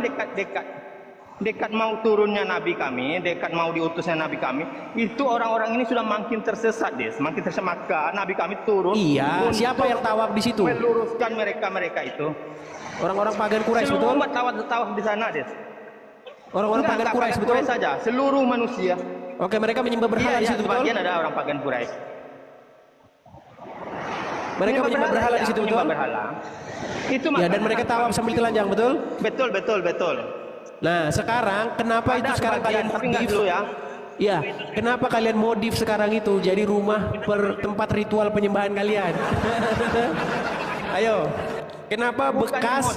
Speaker 3: dekat mau turunnya Nabi kami, dekat mau diutusnya Nabi kami, itu orang-orang ini sudah makin tersesat, Des, makin tersesat. Maka Nabi kami turun.
Speaker 1: Iya,
Speaker 3: untuk
Speaker 1: siapa yang tawaf di situ?
Speaker 3: meluruskan mereka itu.
Speaker 1: Orang-orang pagan Quraisy,
Speaker 3: Seluruh
Speaker 1: betul?
Speaker 3: umat tawaf di sana, Des.
Speaker 1: Orang-orang pagan
Speaker 3: Enggak,
Speaker 1: Quraisy,
Speaker 3: pagan
Speaker 1: betul?
Speaker 3: Quraisy saja, seluruh manusia.
Speaker 1: Oke, mereka menyembah berhala
Speaker 3: Iya,
Speaker 1: di situ, betul?
Speaker 3: sebagian ada orang pagan Quraisy.
Speaker 1: Mereka menyembah berhala di situ, betul?
Speaker 3: Menyembah berhala. Itu
Speaker 1: Ya, dan
Speaker 3: makanya
Speaker 1: mereka tawaf sambil telanjang, betul?
Speaker 3: Betul.
Speaker 1: Nah, sekarang kenapa itu
Speaker 3: Ada
Speaker 1: sekarang
Speaker 3: sebagian,
Speaker 1: kalian
Speaker 3: tapi nggak
Speaker 1: modif?
Speaker 3: dulu ya.
Speaker 1: Ya, kenapa kalian modif sekarang itu jadi rumah tempat ritual penyembahan kalian? Ayo, kenapa
Speaker 3: Bukan
Speaker 1: bekas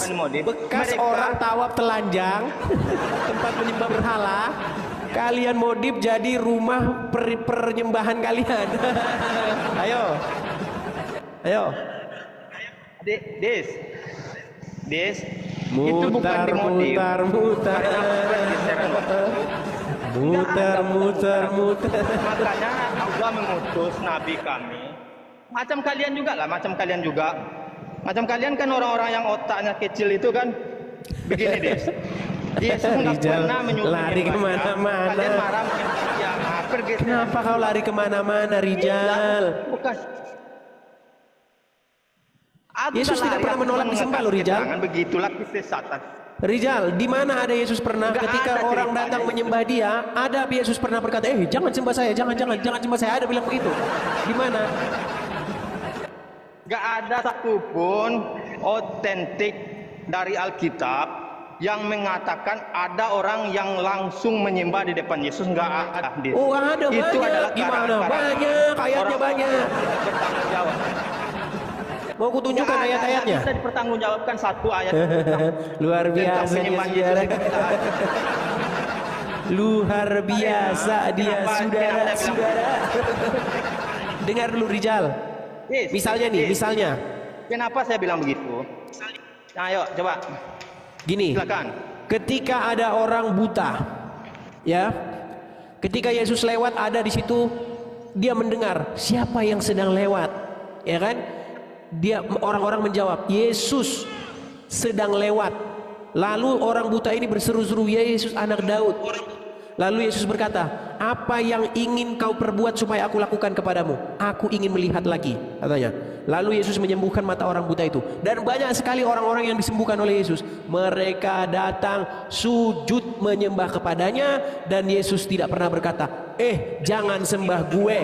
Speaker 3: dimodif. Mereka-
Speaker 1: orang tawaf telanjang tempat menyembah berhala kalian modif jadi rumah penyembahan kalian? Ayo.
Speaker 3: Des, itu bukan dimodif.
Speaker 1: Muter.
Speaker 3: Makanya Allah mengutus Nabi kami. Macam kalian juga. Macam kalian kan orang-orang yang otaknya kecil itu kan begini, Des. Yesus nggak
Speaker 1: Rijal,
Speaker 3: pernah menyuruh
Speaker 1: lari
Speaker 3: menyembah.
Speaker 1: kemana-mana.
Speaker 3: Kalian marah ya, pergi.
Speaker 1: Kenapa kau lari kemana-mana, Rijal?
Speaker 3: Bukan. Aku
Speaker 1: Yesus tidak
Speaker 3: lari,
Speaker 1: pernah
Speaker 3: aku
Speaker 1: menolak
Speaker 3: cuma
Speaker 1: disembah loh,
Speaker 3: mengatakan
Speaker 1: Rijal.
Speaker 3: keterangan, begitulah kesesatan.
Speaker 1: Rijal, di mana ada Yesus pernah
Speaker 3: Nggak
Speaker 1: ketika
Speaker 3: ada
Speaker 1: orang
Speaker 3: ceritanya.
Speaker 1: datang menyembah dia, ada Yesus pernah berkata, jangan sembah saya, jangan sembah saya, ada bilang begitu. Di mana?
Speaker 3: Gak ada satupun otentik dari Alkitab yang mengatakan ada orang yang langsung menyembah di depan Yesus. Nggak ada. Des.
Speaker 1: Oh, ada
Speaker 3: Itu
Speaker 1: banyak.
Speaker 3: adalah
Speaker 1: Gimana?
Speaker 3: kadang-kadang
Speaker 1: Banyak, ayatnya
Speaker 3: orang
Speaker 1: banyak.
Speaker 3: bertanggung jawab.
Speaker 1: Mau kutunjukkan
Speaker 3: Nggak ada,
Speaker 1: ayat-ayatnya?
Speaker 3: nggak bisa dipertanggungjawabkan satu ayat
Speaker 1: Luar
Speaker 3: tentang
Speaker 1: biasa dia,
Speaker 3: penyembahan Yesus
Speaker 1: saudara.
Speaker 3: itu tidak ada.
Speaker 1: Luar biasa dia, saudara. Dengar dulu, Rijal.
Speaker 3: Yes,
Speaker 1: Misalnya
Speaker 3: yes.
Speaker 1: misalnya.
Speaker 3: Kenapa saya bilang begitu? Nah, ayo coba
Speaker 1: Gini,
Speaker 3: silakan.
Speaker 1: ketika ada orang buta, ya, ketika Yesus lewat ada di situ, dia mendengar siapa yang sedang lewat, ya kan? Dia orang-orang menjawab, Yesus sedang lewat. Lalu orang buta ini berseru-seru, Yesus anak Daud, Lalu Yesus berkata, apa yang ingin kau perbuat supaya aku lakukan kepadamu? Aku ingin melihat lagi, katanya. Lalu Yesus menyembuhkan mata orang buta itu. Dan banyak sekali orang-orang yang disembuhkan oleh Yesus. Mereka datang sujud menyembah kepadanya. Dan Yesus tidak pernah berkata, jangan sembah gue,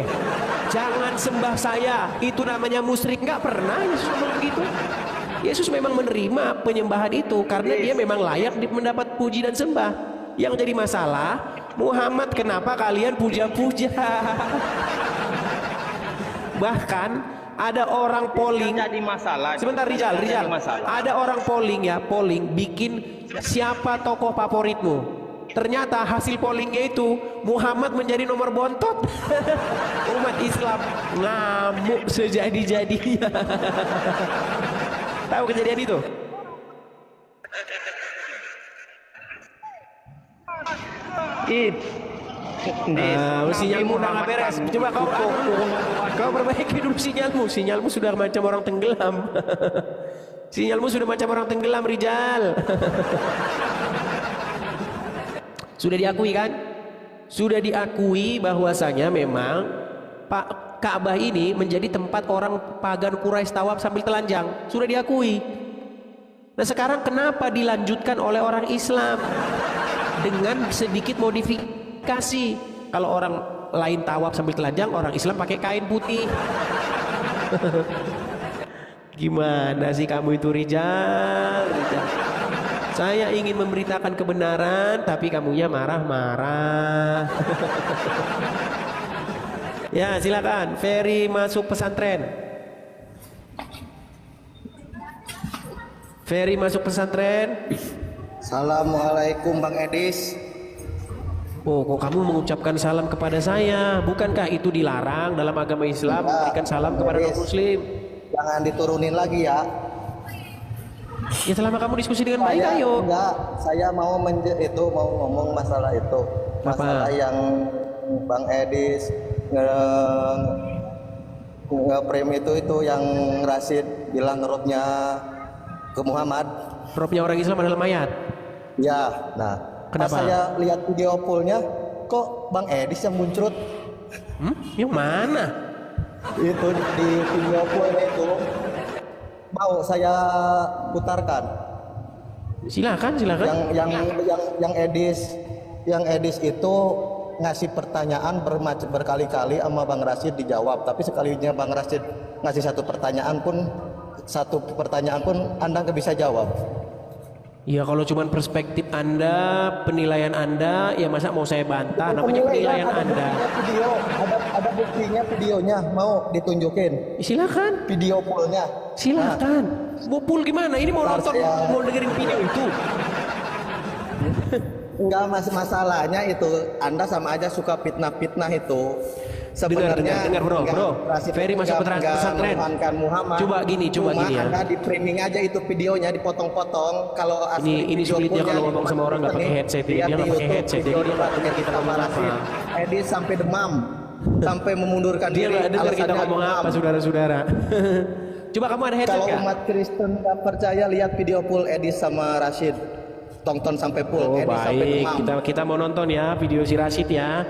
Speaker 1: jangan sembah saya, itu namanya musyrik. Nggak pernah Yesus ngomong begitu. Yesus memang menerima penyembahan itu karena dia memang layak mendapat puji dan sembah. Yang jadi masalah, Muhammad, kenapa kalian puja-puja? Bahkan ada orang polling.
Speaker 3: Jadi masalah.
Speaker 1: Sebentar Rizal. Ada orang polling bikin siapa tokoh favoritmu. Ternyata hasil pollingnya itu Muhammad menjadi nomor bontot. Umat Islam ngamuk sejadi-jadinya. Tahu kejadian itu? Sinyalmu udah nggak beres. Coba kau perbaiki dulu sinyalmu. Sinyalmu sudah macam orang tenggelam. Sinyalmu sudah macam orang tenggelam, Rijal. Sudah diakui kan? Sudah diakui bahwasanya memang Pak Ka'bah ini menjadi tempat orang pagan Quraisy tawaf sambil telanjang. Sudah diakui. Nah sekarang kenapa dilanjutkan oleh orang Islam dengan sedikit modifikasi? Kalau orang lain tawaf sambil telanjang, orang Islam pakai kain putih. Gimana sih kamu itu, Rijal? Saya ingin memberitakan kebenaran, tapi kamunya marah-marah. Ya, silakan. Ferry masuk pesantren. Ferry masuk pesantren.
Speaker 7: Assalamualaikum Bang Edis.
Speaker 1: Oh, kok kamu mengucapkan salam kepada saya? Bukankah itu dilarang dalam agama Islam, memberikan salam kepada non-muslim?
Speaker 7: Jangan diturunin lagi ya.
Speaker 1: Ya selama kamu diskusi dengan baik, ayo.
Speaker 7: Enggak, saya mau mau ngomong masalah itu. Masalah yang Bang Edis nge-frame itu yang Rashid bilang robnya ke Muhammad.
Speaker 1: Robnya orang Islam adalah mayat.
Speaker 7: Ya, nah.
Speaker 1: Kenapa?
Speaker 7: Pas saya lihat video poolnya, kok Bang Edis yang muncrat?
Speaker 1: Yang mana?
Speaker 7: Itu di video poolnya itu. Mau saya putarkan.
Speaker 1: Silakan.
Speaker 7: Yang Edis itu ngasih pertanyaan berkali-kali sama Bang Rashid dijawab, tapi sekalinya Bang Rashid ngasih satu pertanyaan pun Anda nggak bisa jawab.
Speaker 1: Ya kalau cuma perspektif Anda, penilaian Anda, ya masa mau saya bantah? Namanya penilaian Anda.
Speaker 7: Ada buktinya, videonya mau ditunjukin.
Speaker 1: Silakan.
Speaker 7: Video poolnya.
Speaker 1: Silakan. Mau pool gimana? Ini mau nonton, mau dengerin video itu.
Speaker 7: Enggak, masalahnya itu Anda sama aja suka fitnah-fitnah itu. Sebenarnya
Speaker 1: dengar bro. Ferry masuk pesantren. Coba gini ya.
Speaker 7: Anda di framing aja itu videonya, dipotong-potong. Kalau
Speaker 1: ini sulitnya kalau ngomong sama orang nggak pakai headset, dia nggak pakai headset, jadi dia nggak dengar kita ngomong apa.
Speaker 7: Edis sampai demam, sampai memundurkan
Speaker 1: diri. Dia nggak dengar kita ngomong apa, saudara-saudara. Coba kamu ada headset
Speaker 7: Kalau umat Kristen nggak percaya, lihat video full Edis sama Rashid, tonton sampai full.
Speaker 1: Oh baik, kita mau nonton ya video si Rashid ya.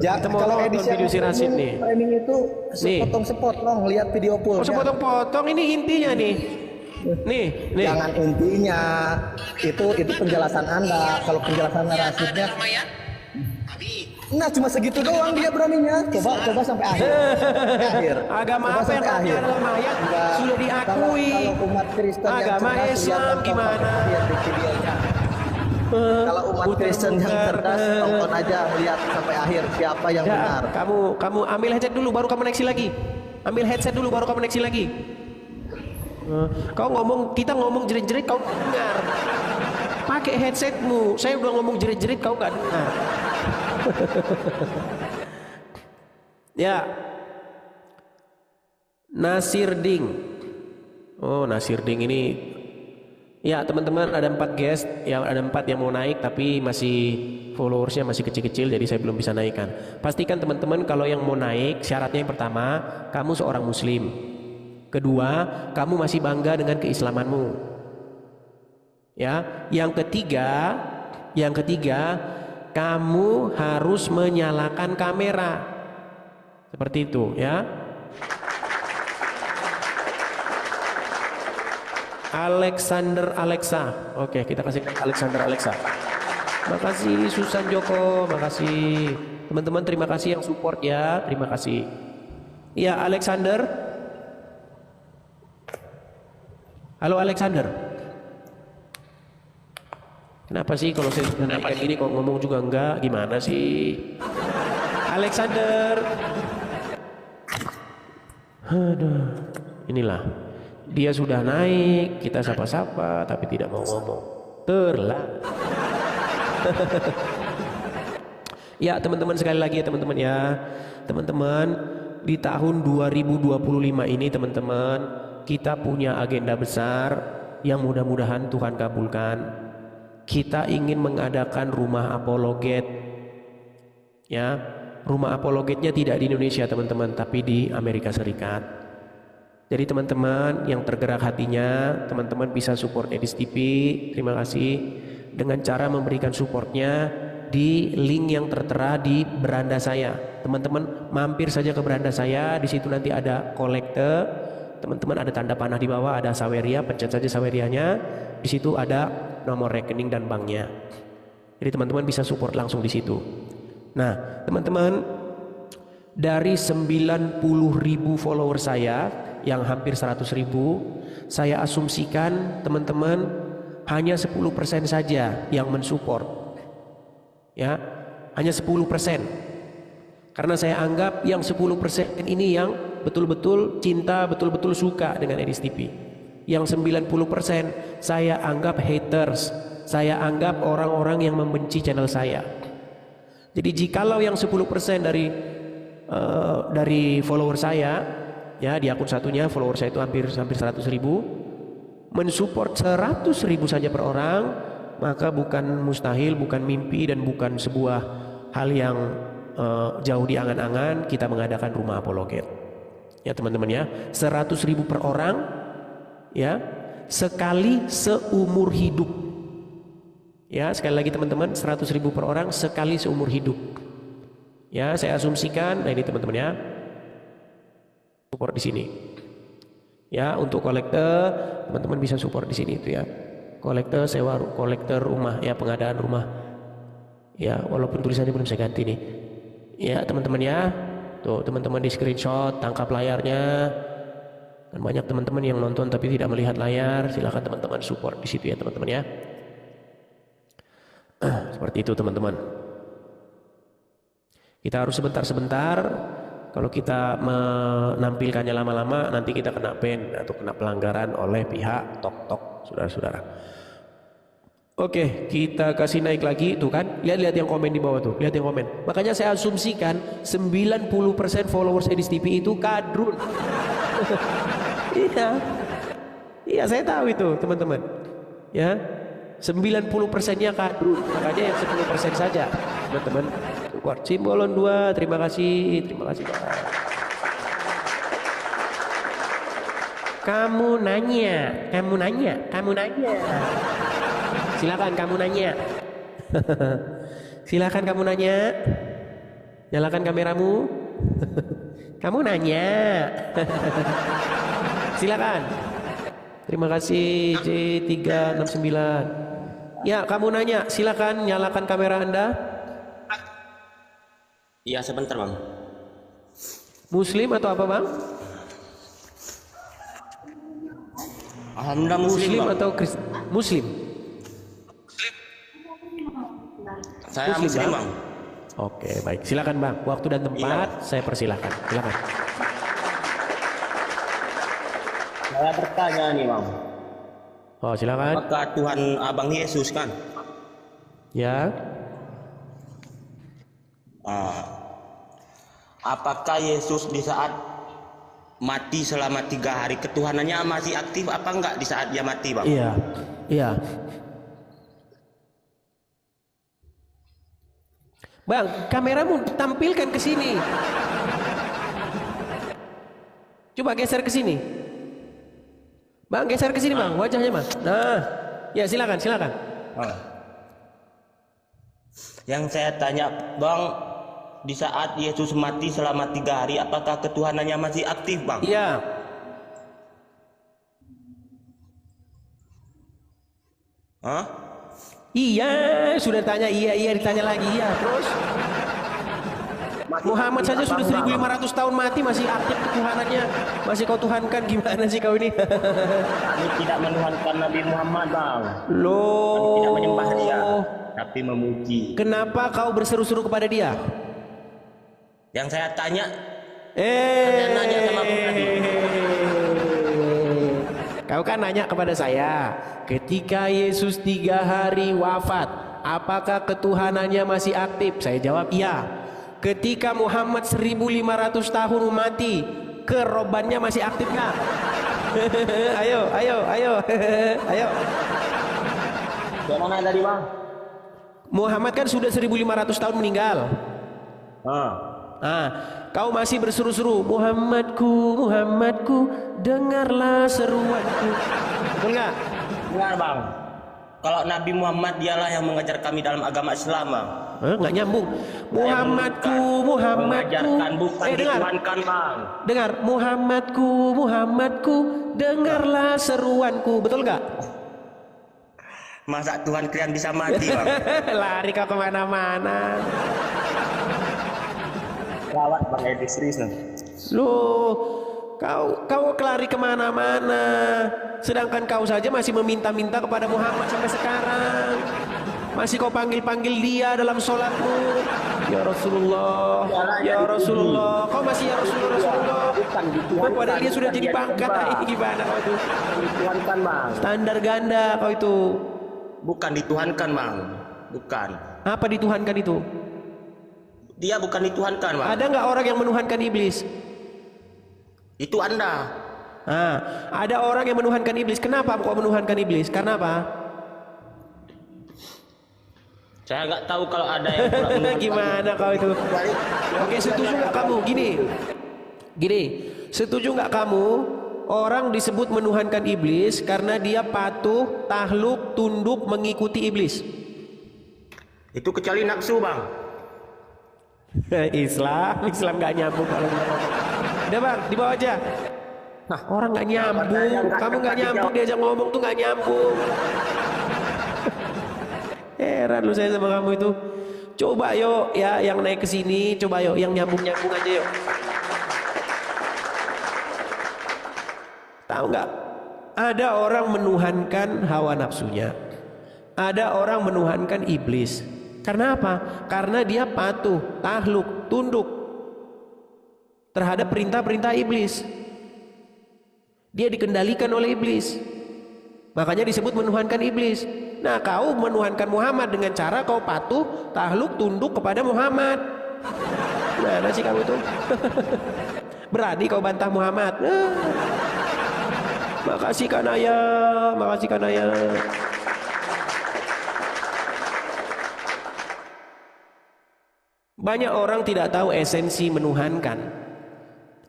Speaker 7: Ya,
Speaker 1: kita mau
Speaker 7: kalau
Speaker 1: nonton video si Rashid nih.
Speaker 7: Framing itu sepotong-sepotong, lihat video full.
Speaker 1: Oh sepotong-potong, ini intinya nih. Nih.
Speaker 7: Jangan intinya, itu penjelasan Anda. Kalau penjelasan Rashidnya, nah cuma segitu doang dia beraninya. Coba sampai akhir.
Speaker 1: Agama apa yang adalah mayat sudah diakui.
Speaker 7: Kalau umat Kristen
Speaker 1: agama
Speaker 7: yang cerdas,
Speaker 1: Islam gimana?
Speaker 7: Kalau umat Kristen yang cerdas, tonton aja, lihat sampai akhir siapa yang benar.
Speaker 1: Kamu ambil headset dulu baru kamu neksi lagi. Ambil headset dulu baru kamu neksi lagi. Kita ngomong jerit-jerit kau dengar. Pakai headsetmu. Saya udah ngomong jerit-jerit kau nggak dengar. Ya. Nasirding. Oh, Nasirding ini. Ya teman-teman, ada 4 guest, ada 4 yang mau naik tapi masih followersnya masih kecil-kecil, jadi saya belum bisa naikkan. Pastikan teman-teman kalau yang mau naik, syaratnya yang pertama, kamu seorang muslim. Kedua, kamu masih bangga dengan keislamanmu. Ya, yang ketiga, kamu harus menyalakan kamera. Seperti itu ya. Alexander Alexa. Oke, kita kasih Alexander Alexa. Makasih Susan Joko, makasih teman-teman, terima kasih yang support ya, terima kasih. Ya Alexander. Halo Alexander. Kenapa sih kalau saya sudah naikkan ini kok ngomong juga enggak? Gimana sih? Alexander. Aduh, inilah. Dia sudah naik, kita sapa-sapa tapi tidak mau ngomong. Terlah. Ya teman-teman, sekali lagi ya teman-teman ya. Teman-teman, di tahun 2025 ini teman-teman, kita punya agenda besar yang mudah-mudahan Tuhan kabulkan. Kita ingin mengadakan rumah apologet. Ya, rumah apologetnya tidak di Indonesia teman-teman, tapi di Amerika Serikat. Jadi teman-teman yang tergerak hatinya, teman-teman bisa support Edis TV. Terima kasih dengan cara memberikan supportnya di link yang tertera di beranda saya. Teman-teman mampir saja ke beranda saya. Di situ nanti ada kolekte. Teman-teman ada tanda panah di bawah, ada Saweria, pencet saja Sawerianya. Di situ ada nomor rekening dan banknya. Jadi teman-teman bisa support langsung di situ. Nah, teman-teman, dari 90.000 follower saya yang hampir 100.000, saya asumsikan teman-teman hanya 10% saja yang mensupport. Ya, hanya 10%. Karena saya anggap yang 10% ini yang betul-betul cinta, betul-betul suka dengan Edis TV. Yang 90% saya anggap haters. Saya anggap orang-orang yang membenci channel saya. Jadi jikalau yang 10% dari follower saya, ya di akun satunya follower saya itu hampir 100.000, mensupport 100.000 saja per orang, maka bukan mustahil, bukan mimpi, dan bukan sebuah hal yang jauh di angan-angan kita mengadakan rumah apologet. Ya teman-teman ya, 100.000 per orang, ya, sekali seumur hidup. Ya sekali lagi teman-teman, 100.000 per orang sekali seumur hidup. Ya saya asumsikan, nah ini teman-teman ya, support di sini. Ya untuk kolektor teman-teman bisa support di sini itu ya. Kolektor sewa, kolektor rumah ya, pengadaan rumah. Ya walaupun tulisannya belum saya ganti nih. Ya teman-teman ya. Tuh teman-teman di screenshot, tangkap layarnya. Dan banyak teman-teman yang nonton tapi tidak melihat layar. Silakan teman-teman support di situ ya teman-teman ya. Seperti itu teman-teman. Kita harus sebentar-sebentar. Kalau kita menampilkannya lama-lama, nanti kita kena ban atau kena pelanggaran oleh pihak TokTok, saudara-saudara. Oke, kita kasih naik lagi, tuh kan? Lihat-lihat yang komen di bawah tuh, lihat yang komen. Makanya saya asumsikan 90% followers Edis TV itu kadrun. Iya, iya saya tahu itu teman-teman. Ya, 90%-nya kadrun, makanya yang 10% saja, teman-teman. Support Simbolon 2, terima kasih Pak. Kamu nanya. Silakan kamu nanya. Silakan kamu nanya. Nyalakan kameramu. Kamu nanya. Silakan. Terima kasih J369. Ya, kamu nanya. Silakan nyalakan kamera Anda.
Speaker 8: Iya sebentar bang.
Speaker 1: Muslim atau apa bang?
Speaker 8: Alhamdulillah Muslim bang.
Speaker 1: Atau Kristen? Muslim.
Speaker 8: Saya Muslim bang.
Speaker 1: Oke baik, silakan bang. Waktu dan tempat saya persilahkan. Silakan.
Speaker 8: Saya bertanya nih bang.
Speaker 1: Oh silakan.
Speaker 8: Apakah Tuhan Abang Yesus kan?
Speaker 1: Ya.
Speaker 8: Apakah Yesus di saat mati selama 3 hari ketuhanannya masih aktif apa enggak di saat dia mati bang?
Speaker 1: Iya, iya. Bang, kameramu tampilkan ke sini. Coba geser ke sini. Bang, geser ke sini bang, wajahnya bang. Nah, ya silakan.
Speaker 8: Yang saya tanya, Bang, di saat Yesus mati selama 3 hari, apakah ketuhanannya masih aktif, Bang?
Speaker 1: Iya.
Speaker 8: Hah?
Speaker 1: Iya, sudah tanya iya ditanya lagi iya. Terus Muhammad saja sudah 1500 tahun mati masih aktif ketuhanannya. Masih kau tuhankan, gimana sih kau ini?
Speaker 8: Kami tidak menuhankan Nabi Muhammad, Bang.
Speaker 1: Loh.
Speaker 8: Kami tidak menyembah dia, tapi memuji.
Speaker 1: Kenapa kau berseru-seru kepada dia?
Speaker 8: Yang saya tanya, saya nanya sama Bang tadi.
Speaker 1: Kau kan nanya kepada saya, ketika Yesus 3 hari wafat, apakah ketuhanannya masih aktif? Saya jawab iya. Ketika Muhammad 1500 tahun mati, kerobannya masih aktif nggak? Ayo. Ayo.
Speaker 8: Gimana tadi, Bang?
Speaker 1: Muhammad kan sudah 1500 tahun meninggal. Kau masih berseru-seru, Muhammadku, dengarlah seruanku. Betul nggak?
Speaker 8: Benar, Bang. Kalau Nabi Muhammad dialah yang mengajar kami dalam agama Islam, Bang.
Speaker 1: Nggak nyambung. Muhammadku.
Speaker 8: Mengajarkan bukan
Speaker 1: Dengar.
Speaker 8: dituhankan, Bang.
Speaker 1: Dengar, Muhammadku, dengarlah seruanku. Betul nggak?
Speaker 8: Masa Tuhan kalian bisa mati, Bang?
Speaker 1: Lari kau kemana-mana.
Speaker 8: Lawat Bang Edi serius.
Speaker 1: Loh, kau lari kemana-mana. Sedangkan kau saja masih meminta-minta kepada Muhammad sampai sekarang. Masih kau panggil-panggil dia dalam sholatmu. Ya Rasulullah, ya Rasulullah. Kau masih ya Rasulullah. Padahal dia sudah jadi pangkat. Gimana kau itu?
Speaker 8: Dituhankan, Bang.
Speaker 1: Standar ganda kau itu.
Speaker 8: Bukan dituhankan, Bang. Bukan.
Speaker 1: Apa dituhankan itu?
Speaker 8: Dia bukan dituhankan, Bang.
Speaker 1: Ada nggak orang yang menuhankan iblis?
Speaker 8: Itu Anda.
Speaker 1: Ada orang yang menuhankan iblis. Kenapa kok menuhankan iblis? Karena apa?
Speaker 8: Saya nggak tahu kalau ada yang menuhankan.
Speaker 1: Gimana kau itu? Oke, setuju nggak kamu? Gini, setuju nggak kamu? Orang disebut menuhankan iblis karena dia patuh, takluk, tunduk, mengikuti iblis.
Speaker 8: Itu kecuali nafsu, Bang.
Speaker 1: Islam nggak nyambung kalau ngomong. Udah Bang, dibawa aja. Orang nggak nyambung, kamu nggak nyambung diajak ngomong tuh nggak nyambung. Heran lu saya sama kamu itu. Coba yuk ya yang naik ke sini, coba yuk yang nyambung aja yuk. Tahu nggak? Ada orang menuhankan hawa nafsunya. Ada orang menuhankan iblis. Karena apa? Karena dia patuh, takluk, tunduk terhadap perintah-perintah iblis. Dia dikendalikan oleh iblis. Makanya disebut menuhankan iblis. Nah, kau menuhankan Muhammad dengan cara kau patuh, takluk, tunduk kepada Muhammad. Mana sih kamu tuh? Berani kau bantah Muhammad. Makasih kanaya. Banyak orang tidak tahu esensi menuhankan.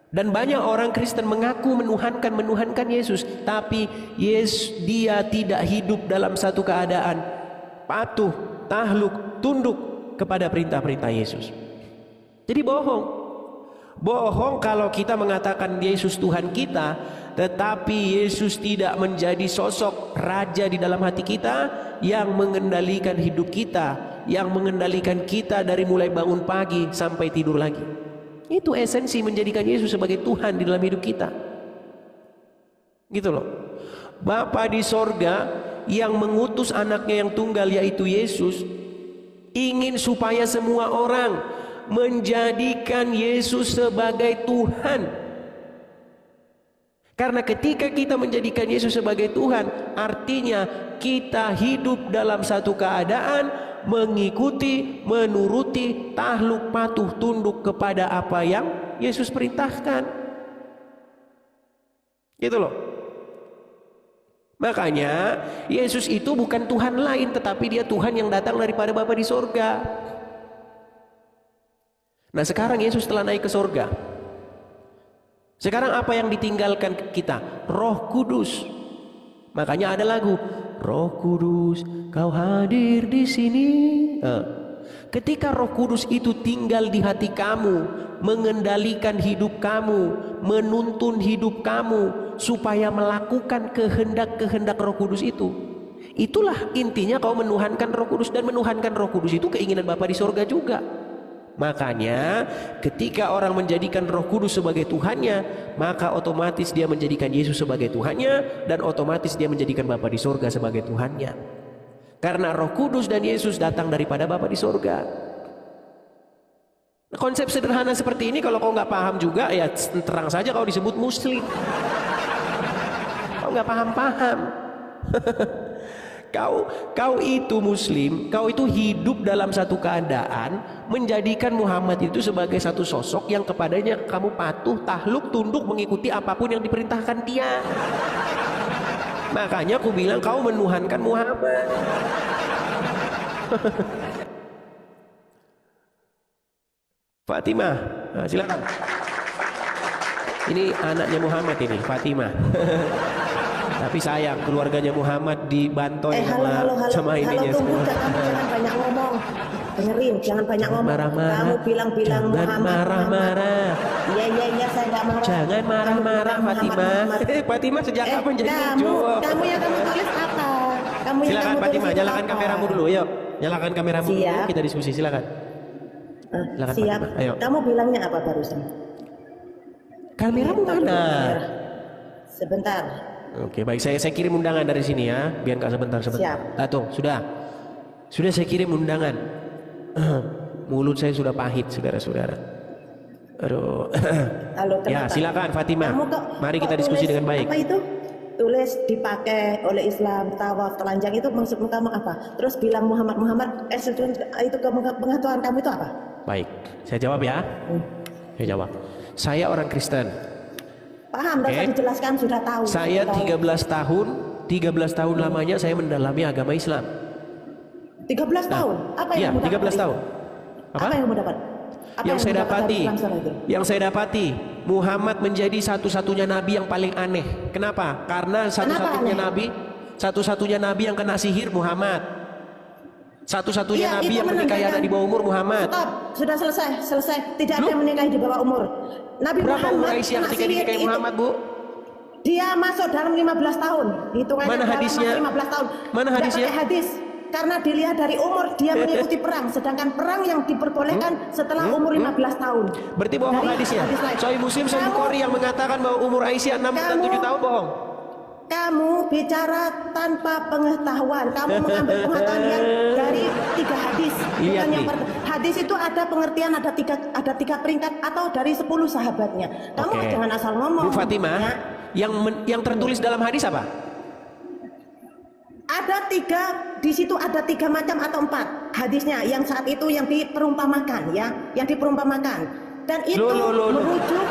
Speaker 1: Dan banyak orang Kristen mengaku menuhankan Yesus, tapi dia tidak hidup dalam satu keadaan patuh, takluk, tunduk kepada perintah-perintah Yesus. Jadi bohong kalau kita mengatakan Yesus Tuhan kita, tetapi Yesus tidak menjadi sosok raja di dalam hati kita yang mengendalikan hidup kita, yang mengendalikan kita dari mulai bangun pagi sampai tidur lagi. Itu esensi menjadikan Yesus sebagai Tuhan di dalam hidup kita. Gitu loh. Bapa di sorga yang mengutus anaknya yang tunggal yaitu Yesus, ingin supaya semua orang menjadikan Yesus sebagai Tuhan. Karena ketika kita menjadikan Yesus sebagai Tuhan, artinya kita hidup dalam satu keadaan mengikuti, menuruti, takluk, patuh, tunduk kepada apa yang Yesus perintahkan. Gitu loh. Makanya Yesus itu bukan Tuhan lain, tetapi dia Tuhan yang datang daripada Bapa di sorga. Nah sekarang Yesus telah naik ke sorga. Sekarang apa yang ditinggalkan kita? Roh Kudus. Makanya ada lagu, Roh Kudus, Kau hadir di sini. Ketika Roh Kudus itu tinggal di hati kamu, mengendalikan hidup kamu, menuntun hidup kamu supaya melakukan kehendak-kehendak Roh Kudus itu, itulah intinya kau menuhankan Roh Kudus. Dan menuhankan Roh Kudus itu keinginan Bapa di sorga juga. Makanya ketika orang menjadikan Roh Kudus sebagai Tuhannya, maka otomatis dia menjadikan Yesus sebagai Tuhannya, dan otomatis dia menjadikan Bapa di sorga sebagai Tuhannya. Karena Roh Kudus dan Yesus datang daripada Bapa di sorga. Konsep sederhana seperti ini kalau kau nggak paham juga, ya terang saja kau disebut Muslim. Kau nggak paham-paham. Kau itu Muslim, kau itu hidup dalam satu keadaan menjadikan Muhammad itu sebagai satu sosok yang kepadanya kamu patuh, takluk, tunduk, mengikuti apapun yang diperintahkan dia. Makanya aku bilang kau menuhankan Muhammad. Fatimah, nah, silakan. Ini anaknya Muhammad ini, Fatimah. Tapi sayang keluarganya Muhammad dibantoy sama ininya semua.
Speaker 9: Kamu jangan banyak ngomong. Dengerin, jangan banyak ngomong.
Speaker 1: Marah-marah.
Speaker 9: Kamu bilang-bilang
Speaker 1: Jangan
Speaker 9: Muhammad.
Speaker 1: marah-marah.
Speaker 9: Iya, saya nggak marah.
Speaker 1: Jangan marah-marah, Fatimah. Fatimah sejak kapan jadi muncul?
Speaker 9: Kamu yang kamu tulis apa? Kamu yang
Speaker 1: Silakan
Speaker 9: kamu
Speaker 1: Fatimah,
Speaker 9: tulis
Speaker 1: nyalakan
Speaker 9: apa?
Speaker 1: kameramu dulu, yuk. Nyalakan kameramu dulu,
Speaker 9: Siap.
Speaker 1: kita diskusi, silakan. Silakan
Speaker 9: Siap.
Speaker 1: Fatimah, ayo.
Speaker 9: Kamu bilangnya apa barusan?
Speaker 1: Kameramu mana?
Speaker 9: Sebentar.
Speaker 1: Oke, baik, saya kirim undangan dari sini ya, biar nggak sebentar.
Speaker 9: Siap.
Speaker 1: Tuh, sudah saya kirim undangan. Mulut saya sudah pahit, saudara-saudara. Aduh.
Speaker 9: Halo,
Speaker 1: Ya,
Speaker 9: kenapa?
Speaker 1: silakan Fatimah.
Speaker 9: Kamu
Speaker 1: Mari kita
Speaker 9: kok
Speaker 1: diskusi
Speaker 9: tulis
Speaker 1: dengan baik.
Speaker 9: Apa itu? Tulis dipakai oleh Islam, tawaf, telanjang, itu maksud kamu apa? Terus bilang Muhammad, itu pengetahuan kamu itu apa?
Speaker 1: Baik, saya jawab ya. Saya jawab. Saya orang Kristen.
Speaker 9: Paham,
Speaker 1: Oke.
Speaker 9: dijelaskan, sudah tahu.
Speaker 1: Saya
Speaker 9: sudah tahu.
Speaker 1: 13 tahun lamanya saya mendalami agama Islam.
Speaker 9: 13 tahun? Apa yang kamu
Speaker 1: 13
Speaker 9: dapat?
Speaker 1: tahun.
Speaker 9: Apa yang kamu dapat? Apa
Speaker 1: Yang saya
Speaker 9: kamu dapat
Speaker 1: dapati,
Speaker 9: dari Islam sana itu?
Speaker 1: yang saya dapati, Muhammad menjadi satu-satunya nabi yang paling aneh. Kenapa? Karena satu-satunya nabi yang kena sihir Muhammad. Satu-satunya
Speaker 9: Iya,
Speaker 1: nabi
Speaker 9: itu
Speaker 1: yang menikahi
Speaker 9: menandakan-
Speaker 1: anak di bawah umur Muhammad.
Speaker 9: Stop, sudah selesai. Tidak ada yang menikahi di bawah umur. Nabi
Speaker 1: Berapa umur
Speaker 9: Muhammad
Speaker 1: Aisyah
Speaker 9: kena
Speaker 1: ketika
Speaker 9: sihir
Speaker 1: dinikahi
Speaker 9: itu.
Speaker 1: Muhammad, Bu?
Speaker 9: Dia masuk dalam 15 tahun. Hitungannya
Speaker 1: Mana
Speaker 9: dalam
Speaker 1: hadisnya?
Speaker 9: 15 tahun.
Speaker 1: Mana
Speaker 9: Tidak
Speaker 1: hadisnya?
Speaker 9: pakai hadis. Karena dilihat dari umur dia mengikuti perang, sedangkan perang yang diperbolehkan setelah umur 15 tahun.
Speaker 1: Berarti bohong
Speaker 9: Dari
Speaker 1: hadisnya.
Speaker 9: hadis lain.
Speaker 1: Sahih Muslim, Sahih
Speaker 9: Kamu-
Speaker 1: Bukhari yang mengatakan bahwa umur Aisyah 6 dan 7 tahun bohong.
Speaker 9: Kamu bicara tanpa pengetahuan. Kamu mengambil pengetahuan yang dari 3 hadis.
Speaker 1: Lihat
Speaker 9: Bukan yang
Speaker 1: nih.
Speaker 9: hadis itu ada pengertian, ada tiga peringkat atau dari 10 sahabatnya. Kamu
Speaker 1: Oke.
Speaker 9: jangan asal ngomong.
Speaker 1: Bu Fatimah,
Speaker 9: Ya.
Speaker 1: yang tertulis dalam hadis apa?
Speaker 9: Ada 3, di situ ada 3 macam atau 4 hadisnya yang saat itu yang diperumpamakan ya, yang diperumpamakan. Dan itu merujuk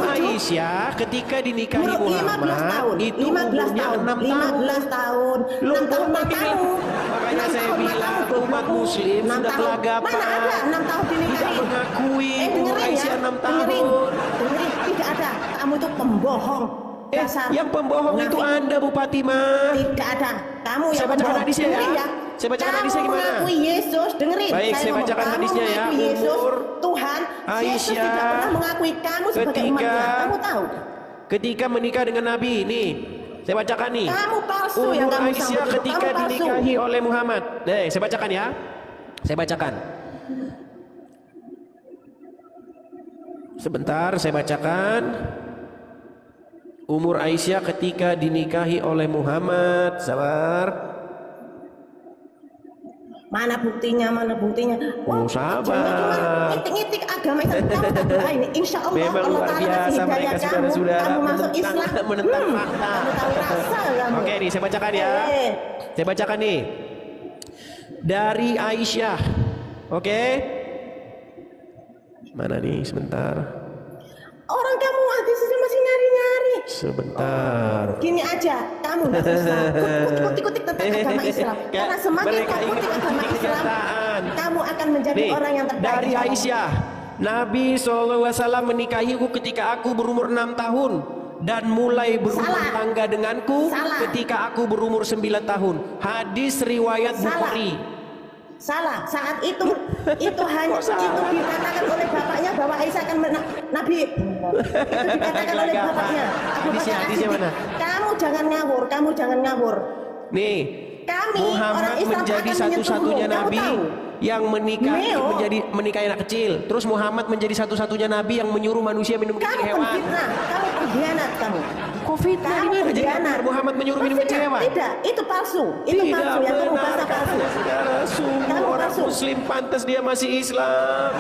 Speaker 1: Aisyah ketika dinikahi
Speaker 9: 15 tahun,
Speaker 1: Muhammad itu
Speaker 9: 15
Speaker 1: umurnya
Speaker 9: tahun,
Speaker 1: 6
Speaker 9: 15 tahun, 6 tahun matamu.
Speaker 1: Makanya saya bilang umat muslim sudah kelagapan.
Speaker 9: Mana ada 6 tahun dinikahi?
Speaker 1: Tidak mengakui umur
Speaker 9: dengerin
Speaker 1: Aisyah 6 tahun.
Speaker 9: Dengerin, tidak ada. Kamu itu pembohong. Dasar
Speaker 1: Yang pembohong itu
Speaker 9: munafik.
Speaker 1: Anda, Bu Fatimah.
Speaker 9: Tidak ada. Kamu
Speaker 1: Saya
Speaker 9: yang
Speaker 1: bacakan
Speaker 9: pembohong.
Speaker 1: hadisnya ya.
Speaker 9: Dengerin
Speaker 1: Saya bacakan
Speaker 9: Kamu
Speaker 1: hadisnya gimana?
Speaker 9: mengakui Yesus, dengerin.
Speaker 1: Baik, saya
Speaker 9: ngomong.
Speaker 1: bacakan
Speaker 9: Kamu
Speaker 1: hadisnya ya.
Speaker 9: mengakui Yesus,
Speaker 1: Umur
Speaker 9: Tuhan. Yesus
Speaker 1: Aisyah
Speaker 9: tidak pernah mengakui kamu sebagai umatnya. Kamu tahu?
Speaker 1: Ketika menikah dengan Nabi, nih saya bacakan nih.
Speaker 9: Kamu palsu
Speaker 1: Umur
Speaker 9: yang kamu
Speaker 1: Aisyah
Speaker 9: sambut itu.
Speaker 1: ketika
Speaker 9: Kamu palsu.
Speaker 1: dinikahi oleh Muhammad. Saya bacakan ya. Saya bacakan. Sebentar, saya bacakan. Umur Aisyah ketika dinikahi oleh Muhammad. Sabar.
Speaker 9: Mana buktinya?
Speaker 1: Oh, sabar.
Speaker 9: Ngitik-ngitik agama Islam. Kamu tak doa ini. Insya Allah
Speaker 1: Memang
Speaker 9: Allah
Speaker 1: luar
Speaker 9: Ta'ala
Speaker 1: biasa
Speaker 9: kasih hidayah
Speaker 1: mereka
Speaker 9: kamu.
Speaker 1: saudara-saudara
Speaker 9: Kamu masuk Islam.
Speaker 1: menentang fakta.
Speaker 9: Kamu tahu rasa kamu.
Speaker 1: Oke nih, saya bacakan ya.
Speaker 9: Eh.
Speaker 1: Saya bacakan nih. Dari Aisyah. Oke. Mana nih, sebentar.
Speaker 9: Orang kamu hadisnya masih nyari-nyari.
Speaker 1: Sebentar.
Speaker 9: Gini aja, kamu nggak usah kutik-kutik tentang agama Islam. Karena semakin
Speaker 1: Mereka
Speaker 9: kau kutik
Speaker 1: ingin
Speaker 9: agama Islam,
Speaker 1: kenyataan.
Speaker 9: kamu akan menjadi
Speaker 1: Nih,
Speaker 9: orang yang terbaik.
Speaker 1: dari Aisyah, Nabi SAW menikahiku ketika aku berumur 6 tahun dan mulai berumah
Speaker 9: Salah.
Speaker 1: tangga denganku
Speaker 9: Salah.
Speaker 1: ketika aku berumur 9 tahun. Hadis riwayat
Speaker 9: Salah.
Speaker 1: Bukhari.
Speaker 9: Salah. Saat itu hanya itu dikatakan oleh bapaknya bahwa Isa akan nabi. Itu dikatakan oleh bapaknya. Abu Bakar As-Siddiq. Kamu jangan ngawur.
Speaker 1: Nih,
Speaker 9: Kami
Speaker 1: Muhammad
Speaker 9: orang Islam
Speaker 1: menjadi
Speaker 9: akan
Speaker 1: satu-satunya
Speaker 9: menyentuhmu.
Speaker 1: nabi
Speaker 9: Kamu tahu?
Speaker 1: yang menikahi anak kecil. Terus Muhammad menjadi satu-satunya nabi yang menyuruh manusia minum kencing
Speaker 9: Kamu
Speaker 1: hewan.
Speaker 9: pemfitnah, kamu pengkhianat kamu.
Speaker 1: Covid
Speaker 9: Kamu
Speaker 1: gimana? Jadi
Speaker 9: pengkhianat.
Speaker 1: Muhammad menyuruh minum kencing hewan?
Speaker 9: Tidak, itu palsu. Itu palsu yang kamu bahasa palsu.
Speaker 1: katanya saudara. Sungguh
Speaker 9: Kamu
Speaker 1: orang
Speaker 9: palsu.
Speaker 1: Muslim pantas dia masih Islam.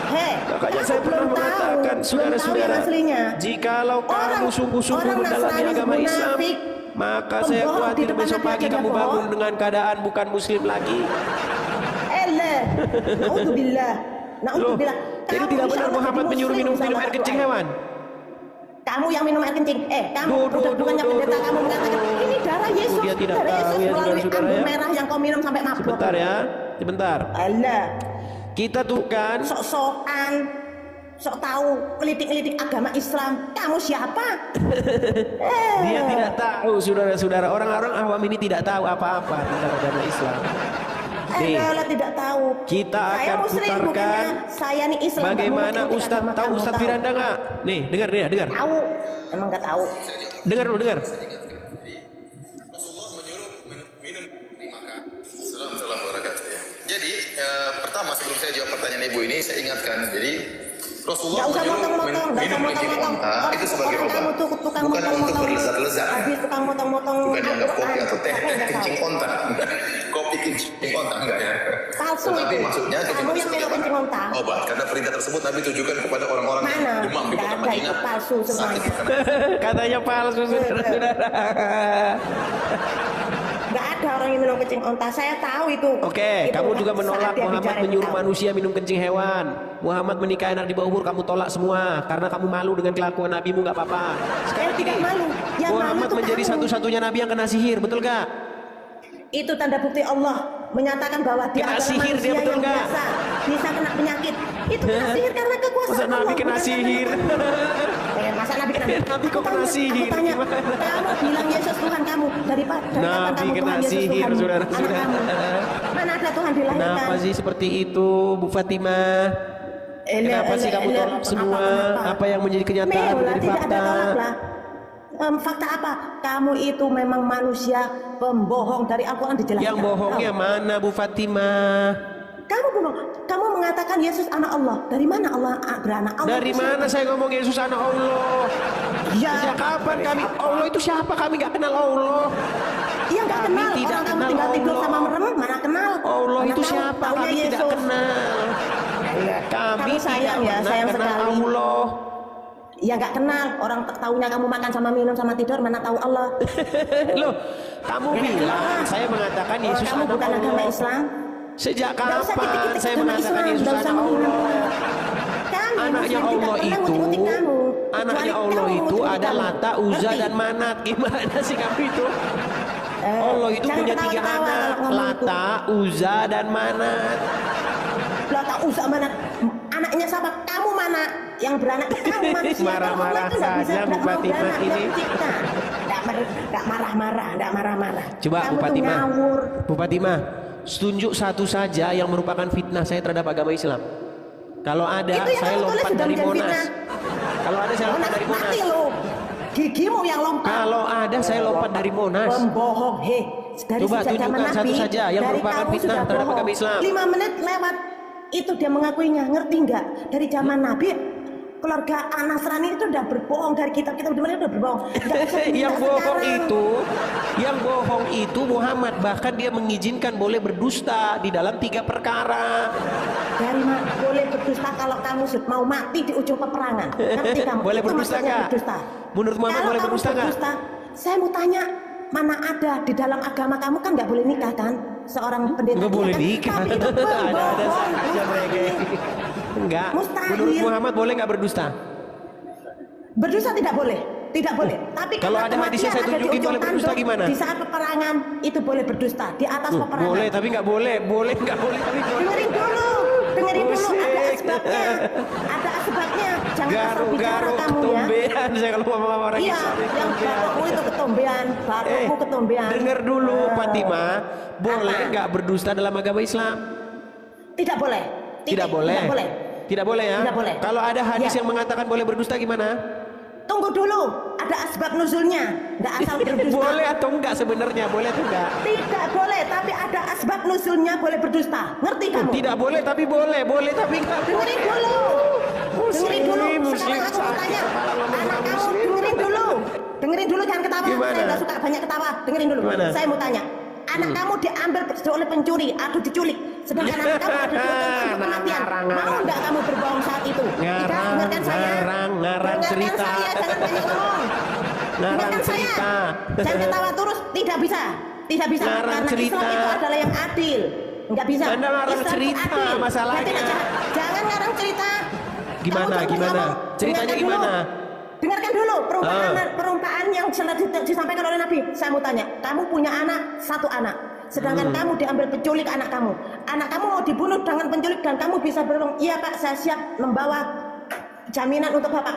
Speaker 9: Hei,
Speaker 1: Makanya
Speaker 9: kamu
Speaker 1: saya pernah
Speaker 9: belum tahu,
Speaker 1: mengatakan,
Speaker 9: belum tahu yang
Speaker 1: saudara-saudara,
Speaker 9: aslinya.
Speaker 1: jikalau kamu sungguh-sungguh
Speaker 9: orang
Speaker 1: mendalami
Speaker 9: Nasrani
Speaker 1: agama Islam,
Speaker 9: munafik,
Speaker 1: maka saya
Speaker 9: pembohong di
Speaker 1: khawatir
Speaker 9: depan
Speaker 1: besok
Speaker 9: Nabi
Speaker 1: pagi
Speaker 9: aja
Speaker 1: kamu
Speaker 9: dia
Speaker 1: bangun
Speaker 9: bohong.
Speaker 1: dengan keadaan bukan Muslim lagi.
Speaker 9: Naudzubillah. Naudzubillah.
Speaker 1: Jadi
Speaker 9: Kamu
Speaker 1: tidak
Speaker 9: insya
Speaker 1: benar
Speaker 9: Allah
Speaker 1: Muhammad
Speaker 9: jadi
Speaker 1: menyuruh
Speaker 9: Muslim
Speaker 1: minum
Speaker 9: sama
Speaker 1: air kencing
Speaker 9: doa.
Speaker 1: hewan.
Speaker 9: Kamu yang minum air kencing. Kamu bukannya pendeta kamu mengatakan ini darah Yesus.
Speaker 1: Dia tidak
Speaker 9: Darah
Speaker 1: tahu
Speaker 9: Yesus
Speaker 1: ya,
Speaker 9: melalui
Speaker 1: saudara-saudara,
Speaker 9: anggur
Speaker 1: ya.
Speaker 9: merah yang kau minum sampai mabuk.
Speaker 1: Sebentar ya, sebentar.
Speaker 9: Allah.
Speaker 1: Kita tuh kan
Speaker 9: Sok-sokan, sok tahu kelitik-kelitik agama Islam. Kamu siapa?
Speaker 1: dia tidak tahu, saudara-saudara. Orang-orang awam ini tidak tahu apa-apa tentang agama Islam. Nih,
Speaker 9: Allah tidak tahu.
Speaker 1: kita
Speaker 9: Saya
Speaker 1: akan
Speaker 9: Muslim,
Speaker 1: putarkan
Speaker 9: bukannya saya nih Islam.
Speaker 1: bagaimana Ustaz tahu Ustaz Firanda nggak? Nih, dengar.
Speaker 9: Tahu, emang nggak tahu.
Speaker 1: Dengar dulu, dengar.
Speaker 2: Jadi pertama sebelum saya jawab pertanyaan ibu ini, saya ingatkan. Jadi Rasulullah
Speaker 9: Nggak usah motong-motong, nggak usah
Speaker 2: minum kencing
Speaker 9: motong-motong.
Speaker 2: onta itu sebagai
Speaker 9: Orang
Speaker 2: obat,
Speaker 9: kamu tuh tukang
Speaker 2: bukan untuk
Speaker 9: motong-motong.
Speaker 2: berlezat-lezat.
Speaker 9: Habis tukang motong-motong.
Speaker 2: Bukan dianggap kopi
Speaker 9: Al-Quran.
Speaker 2: atau teh,
Speaker 9: Saya nggak tahu.
Speaker 2: kencing onta. Kopi kencing onta enggak ya?
Speaker 9: Palsu
Speaker 2: Tetapi
Speaker 9: itu.
Speaker 2: maksudnya kencing
Speaker 9: Kamu
Speaker 2: onta
Speaker 9: yang
Speaker 2: sebagai
Speaker 9: minum kencing onta.
Speaker 2: obat, karena perintah tersebut Nabi tujukan kepada orang-orang yang
Speaker 9: Mana?
Speaker 2: demam di
Speaker 9: Nggak
Speaker 2: kota
Speaker 9: ada,
Speaker 2: Madinah.
Speaker 9: itu palsu semuanya.
Speaker 2: Sakit karena
Speaker 1: Katanya palsu, saudara-saudara.
Speaker 9: Nggak ada orang yang minum kencing onta. Saya tahu itu.
Speaker 1: Oke,
Speaker 9: Itu
Speaker 1: kamu juga
Speaker 9: saat
Speaker 1: menolak
Speaker 9: dia
Speaker 1: Muhammad
Speaker 9: bicara
Speaker 1: menyuruh
Speaker 9: kamu.
Speaker 1: manusia minum kencing hewan. Muhammad menikahi anak di bawah umur, kamu tolak semua karena kamu malu dengan kelakuan nabimu, nggak apa-apa.
Speaker 9: Saya tidak malu. Yang malu
Speaker 1: Muhammad
Speaker 9: itu
Speaker 1: menjadi
Speaker 9: kamu.
Speaker 1: satu-satunya nabi yang kena sihir, betul gak?
Speaker 9: Itu tanda bukti Allah menyatakan bahwa dia
Speaker 1: Kena
Speaker 9: adalah
Speaker 1: sihir
Speaker 9: manusia
Speaker 1: dia, betul
Speaker 9: yang
Speaker 1: nggak?
Speaker 9: biasa, bisa kena penyakit. Itu kena sihir karena kekuasaan
Speaker 1: Masa
Speaker 9: Allah.
Speaker 1: nabi kena
Speaker 9: bukan
Speaker 1: sihir?
Speaker 9: karena masa nabi kena sihir?
Speaker 1: Nabi kok
Speaker 9: Aku
Speaker 1: kena
Speaker 9: tanya,
Speaker 1: sihir?
Speaker 9: Aku tanya,
Speaker 1: Gimana?
Speaker 9: kamu bilang Yesus Tuhan kamu dari kapan
Speaker 1: Nabi
Speaker 9: kamu
Speaker 1: kena
Speaker 9: Tuhan Yesus
Speaker 1: sihir,
Speaker 9: Tuhan
Speaker 1: saudara-saudara.
Speaker 9: anak kamu? Mana ada Tuhan dilahirkan?
Speaker 1: Kenapa sih seperti itu, Bu Fatimah? Kenapa sih kamu tolak semua? Apa yang menjadi kenyataan,
Speaker 9: Mela,
Speaker 1: menjadi
Speaker 9: tidak ada
Speaker 1: fakta?
Speaker 9: tolak lah. Fakta apa? Kamu itu memang manusia pembohong, dari Al-Quran dijelaskan.
Speaker 1: Yang bohongnya mana, Bu Fatimah?
Speaker 9: Kamu bohong. Kamu mengatakan Yesus anak Allah. Dari mana Allah beranak? Allah
Speaker 1: Dari
Speaker 9: itu
Speaker 1: mana
Speaker 9: siapa?
Speaker 1: saya ngomong Yesus anak Allah?
Speaker 9: Ya.
Speaker 1: Sejak kapan kami? Allah itu siapa? Kami nggak kenal Allah.
Speaker 9: Iya nggak
Speaker 1: Kami
Speaker 9: kenal.
Speaker 1: tidak
Speaker 9: Orang kamu
Speaker 1: kenal
Speaker 9: tinggal tidur
Speaker 1: Allah.
Speaker 9: sama merem, mana kenal?
Speaker 1: Allah
Speaker 9: Mana
Speaker 1: itu
Speaker 9: tahu?
Speaker 1: siapa?
Speaker 9: Taunya
Speaker 1: Kami tidak
Speaker 9: Yesus.
Speaker 1: kenal. Kami
Speaker 9: Kamu sayang
Speaker 1: tidak
Speaker 9: ya,
Speaker 1: pernah
Speaker 9: sayang
Speaker 1: kenal
Speaker 9: sekali.
Speaker 1: Allah.
Speaker 9: Ya nggak kenal. Orang taunya kamu makan sama minum sama tidur, mana tahu Allah?
Speaker 1: Loh, kamu bilang saya mengatakan
Speaker 9: Orang
Speaker 1: Yesus
Speaker 9: kamu
Speaker 1: anak
Speaker 9: bukan agama
Speaker 1: Allah.
Speaker 9: Islam.
Speaker 1: Sejak
Speaker 9: Nggak usah
Speaker 1: kapan
Speaker 9: kritik-kritik
Speaker 1: saya
Speaker 9: agama
Speaker 1: mengatakan
Speaker 9: Islam,
Speaker 1: Yesus
Speaker 9: nggak usah
Speaker 1: anak
Speaker 9: menghina.
Speaker 1: Allah?
Speaker 9: Kami
Speaker 1: Anaknya
Speaker 9: Muslim
Speaker 1: Allah
Speaker 9: tidak pernah
Speaker 1: itu,
Speaker 9: ngutik-ngutik kamu.
Speaker 1: anaknya
Speaker 9: Kecuali
Speaker 1: Allah
Speaker 9: kamu
Speaker 1: itu
Speaker 9: ngutik-ngutik
Speaker 1: ada
Speaker 9: kamu.
Speaker 1: Lata, Uzza
Speaker 9: Ngerti?
Speaker 1: dan Manat. Gimana sih kamu itu? Allah itu
Speaker 9: Jangan
Speaker 1: punya 3
Speaker 9: ketawa-ketawa
Speaker 1: anak,
Speaker 9: kalau ngomong itu.
Speaker 1: Lata, Uzza dan Manat.
Speaker 9: Lata Uzza Manat. Anaknya siapa? Kamu mana? Yang beranak kamu manusia.
Speaker 1: Marah-marah
Speaker 9: Kalau Allah itu nggak bisa
Speaker 1: saja, Bu
Speaker 9: nggak mau
Speaker 1: Fatimah
Speaker 9: beranak,
Speaker 1: ini.
Speaker 9: nggak mencipta. Nggak marah-marah, nggak marah-marah.
Speaker 1: Coba
Speaker 9: kamu
Speaker 1: Bu
Speaker 9: tuh
Speaker 1: Fatimah,
Speaker 9: ngawur.
Speaker 1: Bu Fatimah, tunjuk satu saja yang merupakan fitnah saya terhadap agama Islam. Kalau ada,
Speaker 9: Itu yang
Speaker 1: saya
Speaker 9: kamu tulis
Speaker 1: lompat
Speaker 9: sudah
Speaker 1: dari
Speaker 9: menjadi
Speaker 1: Monas.
Speaker 9: fitnah.
Speaker 1: Kalau ada, saya lompat dari Monas.
Speaker 9: Mati lo. Gigimu yang lompat.
Speaker 1: Kalau ada, saya lompat dari Monas.
Speaker 9: Pembohong, he. Dari
Speaker 1: Coba
Speaker 9: sejak zaman
Speaker 1: tunjukkan satu
Speaker 9: Nabi,
Speaker 1: saja yang
Speaker 9: dari
Speaker 1: merupakan
Speaker 9: kamu
Speaker 1: fitnah
Speaker 9: sudah
Speaker 1: terhadap
Speaker 9: bohong.
Speaker 1: agama Islam.
Speaker 9: 5 menit lewat, itu dia mengakuinya. Ngerti nggak? Dari zaman Nabi, keluarga Nasrani itu udah berbohong. Dari kitab-kitab udah berbohong. Nggak usah
Speaker 1: yang
Speaker 9: diminta
Speaker 1: bohong
Speaker 9: sekarang.
Speaker 1: yang bohong itu Muhammad, bahkan dia mengizinkan boleh berdusta di dalam 3 perkara.
Speaker 9: Dari mana boleh berdusta kalau kamu mau mati di ujung peperangan? Ngerti kamu?
Speaker 1: Boleh
Speaker 9: Itu
Speaker 1: berdusta
Speaker 9: maksudnya
Speaker 1: nggak?
Speaker 9: berdusta.
Speaker 1: Menurut Muhammad
Speaker 9: Kalau
Speaker 1: boleh
Speaker 9: kamu
Speaker 1: berdusta nggak?
Speaker 9: saya mau tanya, mana ada di dalam agama kamu kan nggak boleh nikah kan? Seorang pendeta
Speaker 1: Nggak boleh
Speaker 9: kan?
Speaker 1: nikah.
Speaker 9: Tapi itu
Speaker 1: Ada
Speaker 9: pembohong.
Speaker 1: saja mereka. Enggak.
Speaker 9: Mustahil.
Speaker 1: Menurut Muhammad boleh nggak berdusta?
Speaker 9: Berdusta tidak boleh, tidak boleh. Tapi
Speaker 1: Kalau
Speaker 9: karena
Speaker 1: ada hadisnya
Speaker 9: kematian
Speaker 1: saya
Speaker 9: ada di
Speaker 1: tunjukin
Speaker 9: ujung
Speaker 1: boleh berdusta
Speaker 9: tanduk,
Speaker 1: gimana?
Speaker 9: Di saat peperangan itu boleh berdusta di atas peperangan.
Speaker 1: Boleh, tapi nggak boleh. Boleh, nggak boleh, tapi boleh.
Speaker 9: Dengerin dulu, dengerin dulu. Ada
Speaker 1: Musik.
Speaker 9: asbabnya, ada asbabnya. Jangan asal bicara
Speaker 1: Garuk-garuk
Speaker 9: kamu ya.
Speaker 1: ketombean saya kalau ngomong sama orang
Speaker 9: Iya,
Speaker 1: Islam.
Speaker 9: yang bapakmu itu ketombean. ketombean, bapakmu ketombean.
Speaker 1: Dengar dulu Fatimah, boleh nggak berdusta dalam agama Islam?
Speaker 9: Tidak boleh.
Speaker 1: Tidak boleh.
Speaker 9: Tidak boleh.
Speaker 1: Tidak boleh ya?
Speaker 9: Tidak boleh.
Speaker 1: Kalau ada hadis
Speaker 9: Ya.
Speaker 1: yang mengatakan boleh berdusta gimana?
Speaker 9: Tunggu dulu, ada asbab nuzulnya. Nggak asal berdusta.
Speaker 1: Boleh atau enggak sebenarnya? Boleh atau enggak?
Speaker 9: Tidak boleh, tapi ada asbab nuzulnya boleh berdusta. Ngerti kamu?
Speaker 1: Tidak boleh tapi boleh, boleh tapi enggak.
Speaker 9: Dengerin dulu. Dengerin dulu. Sekarang aku mau tanya. Anak kamu dengerin dulu. Dengerin dulu, jangan ketawa.
Speaker 1: Gimana?
Speaker 9: Saya nggak suka banyak ketawa. Dengerin dulu.
Speaker 1: Gimana?
Speaker 9: Saya mau tanya. Anak kamu diambil oleh pencuri atau diculik, sedangkan anak kamu ada di dalam kematian. Mau nggak kamu berbohong saat itu? Tidak, dengarkan saya.
Speaker 1: Ngarang
Speaker 9: Dengarkan
Speaker 1: cerita.
Speaker 9: saya, jangan banyak ngomong.
Speaker 1: Ngarang
Speaker 9: Dengarkan saya.
Speaker 1: cerita.
Speaker 9: Jangan ketawa terus. Tidak bisa. Tidak bisa.
Speaker 1: Ngarang
Speaker 9: Karena
Speaker 1: cerita.
Speaker 9: Islam itu adalah yang adil. Nggak bisa.
Speaker 1: Anda ngarang
Speaker 9: Islam itu
Speaker 1: cerita,
Speaker 9: adil.
Speaker 1: masalahnya.
Speaker 9: Ngerti nggak? Jangan ngarang cerita.
Speaker 1: Gimana,
Speaker 9: Kamu jangan
Speaker 1: gimana?
Speaker 9: ngomong.
Speaker 1: Ceritanya
Speaker 9: Dengarkan dulu.
Speaker 1: gimana?
Speaker 9: Dengarkan dulu perumpamaan yang disampaikan oleh Nabi. Saya mau tanya, kamu punya anak, satu anak. Sedangkan kamu diambil penculik anak kamu. Anak kamu mau dibunuh dengan penculik dan kamu bisa berbohong, iya Pak, saya siap membawa jaminan untuk Bapak.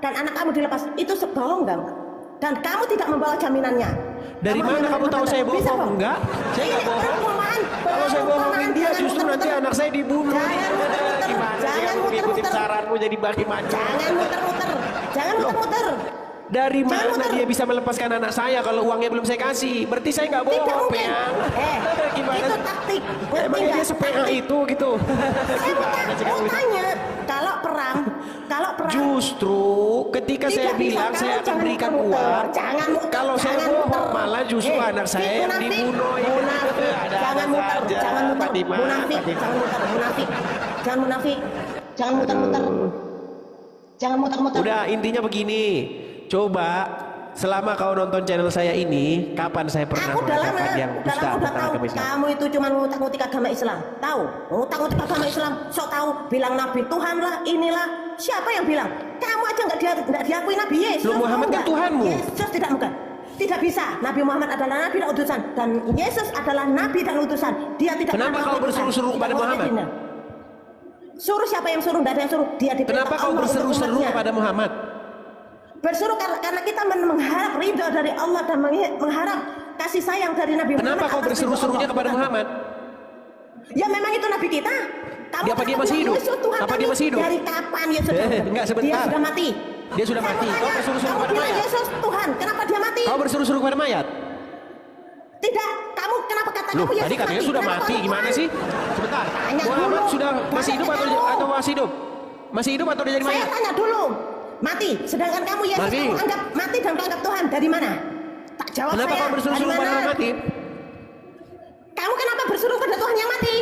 Speaker 9: Dan anak kamu dilepas. Itu bohong nggak? Dan kamu tidak membawa jaminannya.
Speaker 1: Dari mana kamu tahu saya
Speaker 9: Bisa
Speaker 1: bohong? Enggak, saya enggak bohong.
Speaker 9: Perumpamaan.
Speaker 1: Kalau saya bohongin dia
Speaker 9: Jangan
Speaker 1: justru nanti
Speaker 9: muter-muter.
Speaker 1: anak saya dibunuh.
Speaker 9: Jangan muter-muter.
Speaker 1: Gimana sih
Speaker 9: Jangan
Speaker 1: kamu ngikutin
Speaker 9: muter-muter.
Speaker 1: saranmu jadi bagaimana?
Speaker 9: Jangan muter-muter. Jangan muter-muter.
Speaker 1: Dari
Speaker 9: Jangan
Speaker 1: mana
Speaker 9: muter.
Speaker 1: dia bisa melepaskan anak saya kalau uangnya belum saya kasih? Berarti saya nggak
Speaker 9: Tidak
Speaker 1: bohong,
Speaker 9: mungkin.
Speaker 1: Peang. Gimana?
Speaker 9: Itu taktik. Ngerti
Speaker 1: Emangnya dia
Speaker 9: nggak?
Speaker 1: sepea
Speaker 9: Taktik.
Speaker 1: itu gitu?
Speaker 9: Saya mau tanya, kalau perang,
Speaker 1: Justru ketika
Speaker 9: Tidak
Speaker 1: saya
Speaker 9: bisa,
Speaker 1: bilang
Speaker 9: kamu
Speaker 1: saya akan
Speaker 9: jangan
Speaker 1: berikan
Speaker 9: muter-muter.
Speaker 1: uang,
Speaker 9: Jangan muter,
Speaker 1: kalau saya
Speaker 9: jangan
Speaker 1: bohong
Speaker 9: muter.
Speaker 1: malah justru anak saya
Speaker 9: itu
Speaker 1: yang
Speaker 9: munafik,
Speaker 1: dibunuh.
Speaker 9: munafik.
Speaker 1: Ada
Speaker 9: Jangan
Speaker 1: apa
Speaker 9: muter,
Speaker 1: saja,
Speaker 9: jangan muter,
Speaker 1: Fatimah,
Speaker 9: munafik,
Speaker 1: Fatimah.
Speaker 9: jangan muter, munafik, jangan munafik, jangan muter-muter, jangan muter-muter.
Speaker 1: Udah, intinya begini. Coba selama kau nonton channel saya ini, kapan saya pernah
Speaker 9: Aku udah lama,
Speaker 1: mengatakan yang
Speaker 9: udah
Speaker 1: dusta
Speaker 9: lama udah
Speaker 1: tentang
Speaker 9: tahu
Speaker 1: agama Islam?
Speaker 9: kamu itu cuma ngutak-ngutik agama Islam. Tahu? Ngutak-ngutik agama Islam, sok tahu, bilang Nabi Tuhan lah, inilah. Siapa yang bilang? Kamu aja nggak diakui Nabi Yesus.
Speaker 1: Loh, Muhammad
Speaker 9: tahu
Speaker 1: kan
Speaker 9: nggak?
Speaker 1: Tuhanmu.
Speaker 9: Yesus tidak mungkin. Tidak bisa. Nabi Muhammad adalah Nabi dan utusan, dan Yesus adalah Nabi dan utusan. Dia tidak.
Speaker 1: Kenapa
Speaker 9: pernah
Speaker 1: kau
Speaker 9: melakukan
Speaker 1: berseru-seru
Speaker 9: Tuhan.
Speaker 1: kepada
Speaker 9: Tidak
Speaker 1: Muhammad?
Speaker 9: mungkin. Suruh siapa yang suruh? Tidak ada yang suruh. Dia diperintah
Speaker 1: Kenapa kau
Speaker 9: Allah untuk
Speaker 1: berseru-seru
Speaker 9: umatnya.
Speaker 1: kepada Muhammad?
Speaker 9: Berseru karena kita mengharap ridho dari Allah dan mengharap kasih sayang dari Nabi Muhammad.
Speaker 1: Kenapa kau
Speaker 9: atas
Speaker 1: berseru-serunya
Speaker 9: ridho
Speaker 1: kepada
Speaker 9: Allah.
Speaker 1: Muhammad?
Speaker 9: Ya memang itu Nabi kita. Kamu
Speaker 1: Apa dia
Speaker 9: kan
Speaker 1: masih
Speaker 9: bilang
Speaker 1: hidup?
Speaker 9: Yesus Tuhan
Speaker 1: Apa
Speaker 9: kami.
Speaker 1: dia masih hidup?
Speaker 9: Dari kapan Yesus?
Speaker 1: Enggak, sebentar.
Speaker 9: Dia sudah mati.
Speaker 1: Dia sudah
Speaker 9: Saya
Speaker 1: mati.
Speaker 9: mau
Speaker 1: Kau
Speaker 9: tanya,
Speaker 1: berseru-seru
Speaker 9: kamu
Speaker 1: kepada
Speaker 9: bilang
Speaker 1: mayat?
Speaker 9: Yesus Tuhan, kenapa dia mati?
Speaker 1: Kau berseru-seru kepada mayat?
Speaker 9: Tidak, kamu kenapa kata
Speaker 1: Loh,
Speaker 9: kamu Yesus
Speaker 1: tadi katanya sudah
Speaker 9: Kenapa
Speaker 1: mati.
Speaker 9: Tuhan?
Speaker 1: Gimana sih? Sebentar.
Speaker 9: Tanya
Speaker 1: Muhammad
Speaker 9: dulu.
Speaker 1: sudah masih hidup
Speaker 9: Tanya
Speaker 1: atau
Speaker 9: kamu.
Speaker 1: masih hidup? Masih hidup atau udah jadi
Speaker 9: Saya
Speaker 1: mayat?
Speaker 9: tanya dulu. Mati, sedangkan kamu Yesus
Speaker 1: Mati.
Speaker 9: kamu anggap mati dan kamu anggap Tuhan. Dari mana? Tak jawab
Speaker 1: Kenapa
Speaker 9: saya.
Speaker 1: kau berseru-seru
Speaker 9: Dari
Speaker 1: kepada
Speaker 9: mana?
Speaker 1: orang mati?
Speaker 9: Kamu kenapa berseru pada Tuhan yang mati?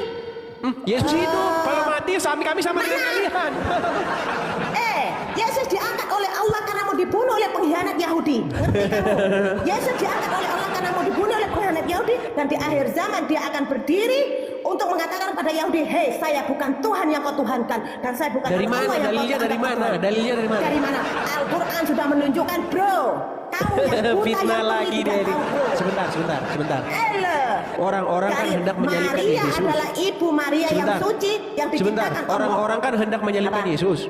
Speaker 1: Yesus hidup. Kalau mati kami sama dengan kalian.
Speaker 9: Yesus diangkat oleh Allah karena mau dibunuh oleh pengkhianat Yahudi. Ngerti kamu? Yesus diangkat oleh Allah karena mau dibunuh oleh pengkhianat Yahudi, dan di akhir zaman dia akan berdiri untuk mengatakan pada Yahudi, hei, saya bukan Tuhan yang kau tuhankan, dan saya bukan
Speaker 1: Dari
Speaker 9: Allah
Speaker 1: mana?
Speaker 9: yang kau
Speaker 1: Dalilnya dari
Speaker 9: anggap
Speaker 1: mana?
Speaker 9: Tuhan."
Speaker 1: Dalilnya dari mana?
Speaker 9: Dari mana? Al-Quran sudah menunjukkan, bro. Kamu yang buta
Speaker 1: Fitnah
Speaker 9: yang
Speaker 1: lagi
Speaker 9: tidak
Speaker 1: dari.
Speaker 9: tahu, bro.
Speaker 1: Sebentar.
Speaker 9: Elah.
Speaker 1: Orang-orang kan
Speaker 9: Dari
Speaker 1: hendak menyalibkan
Speaker 9: Maria
Speaker 1: Yesus.
Speaker 9: adalah ibu Maria yang
Speaker 1: Sebentar.
Speaker 9: suci yang
Speaker 1: Sebentar.
Speaker 9: diciptakan Allah.
Speaker 1: Orang-orang kan hendak menyalibkan
Speaker 9: Apa?
Speaker 1: Yesus.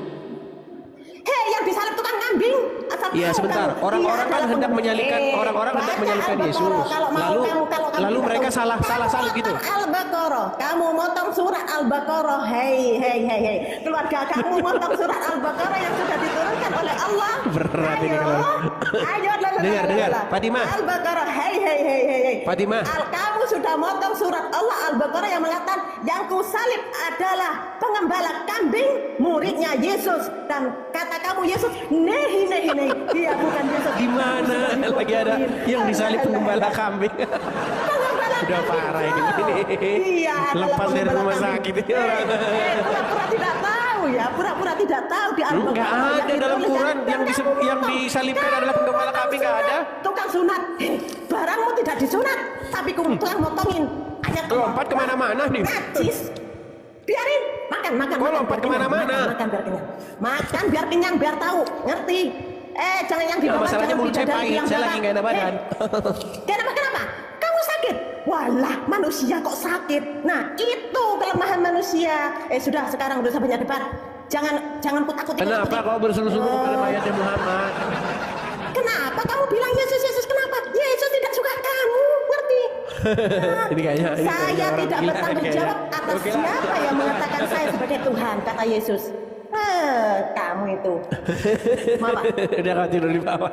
Speaker 9: Hei, yang disalib tukang kambing. Asal
Speaker 1: Iya,
Speaker 9: tahu
Speaker 1: sebentar.
Speaker 9: kamu.
Speaker 1: Orang-orang
Speaker 9: Dia
Speaker 1: kan
Speaker 9: adalah
Speaker 1: hendak
Speaker 9: pembunuh.
Speaker 1: menyalibkan orang-orang hendak
Speaker 9: Baca
Speaker 1: menyalibkan
Speaker 9: Al-Baqarah.
Speaker 1: Yesus.
Speaker 9: Kalau mau
Speaker 1: Lalu
Speaker 9: kalau kamu
Speaker 1: lalu
Speaker 9: tidak
Speaker 1: mereka
Speaker 9: tahu.
Speaker 1: salah
Speaker 9: Kamu
Speaker 1: gitu.
Speaker 9: motong Al-Baqarah. Kamu motong surat Al-Baqarah. Hei. Keluarga kamu motong surat Al-Baqarah yang sudah diturunkan oleh Allah.
Speaker 1: Berat ini
Speaker 9: Ayo.
Speaker 1: kalau.
Speaker 9: Ayo,
Speaker 1: Dengar. Fatimah.
Speaker 9: Al-Baqarah. Hei.
Speaker 1: Fatimah.
Speaker 9: Kamu sudah motong surat Allah Al-Baqarah yang mengatakan yang kusalib adalah pengembala kambing, muridnya Yesus, dan kata kamu Yesus, nehi. Dia bukan Yesus.
Speaker 1: Di mana lagi ada yang disalib pengembala kambing? Udah parah ini.
Speaker 9: Iya,
Speaker 1: Lepas dari
Speaker 9: pengembala
Speaker 1: rumah
Speaker 9: kambing.
Speaker 1: sakit ini orang.
Speaker 9: Pura-pura tidak tahu ya, pura-pura tidak tahu di Al-Baqarah.
Speaker 1: Enggak ada
Speaker 9: yang
Speaker 1: dalam
Speaker 9: dituliskan.
Speaker 1: Quran yang yang disalibkan adalah pengembala kambing, enggak ada.
Speaker 9: Tukang sunat, barangmu tidak disunat, tapi tukang motongin. Ayat
Speaker 1: Lompat kemana-mana nih.
Speaker 9: Najis. Biarin, makan.
Speaker 1: Kok lompat
Speaker 9: biar kenyang.
Speaker 1: kemana-mana?
Speaker 9: Makan biar kenyang. Makan biar kenyang, biar tahu. Ngerti? Jangan yang di
Speaker 1: Ya,
Speaker 9: bawah.
Speaker 1: masalahnya
Speaker 9: jangan
Speaker 1: mulut saya
Speaker 9: bidadari
Speaker 1: pahit,
Speaker 9: yang
Speaker 1: saya
Speaker 9: bawah.
Speaker 1: lagi nggak enak badan.
Speaker 9: Kenapa? Kamu sakit? Walah, manusia kok sakit. Nah, itu kelemahan manusia. Sudah, sekarang udah banyak debat. Jangan kutak-kutik.
Speaker 1: Kenapa kau berseru-seru kepada mayatnya Muhammad?
Speaker 9: Kenapa kamu bilang Yesus? Kenapa?
Speaker 1: Ini kayaknya ini
Speaker 9: Saya
Speaker 1: kayaknya orang
Speaker 9: tidak
Speaker 1: gila
Speaker 9: bertanggung
Speaker 1: kayaknya.
Speaker 9: jawab atas
Speaker 1: Oke lah.
Speaker 9: siapa yang mengatakan saya sebagai Tuhan, kata Yesus. Kamu itu. Mama.
Speaker 1: Udah kau tidur di bawah.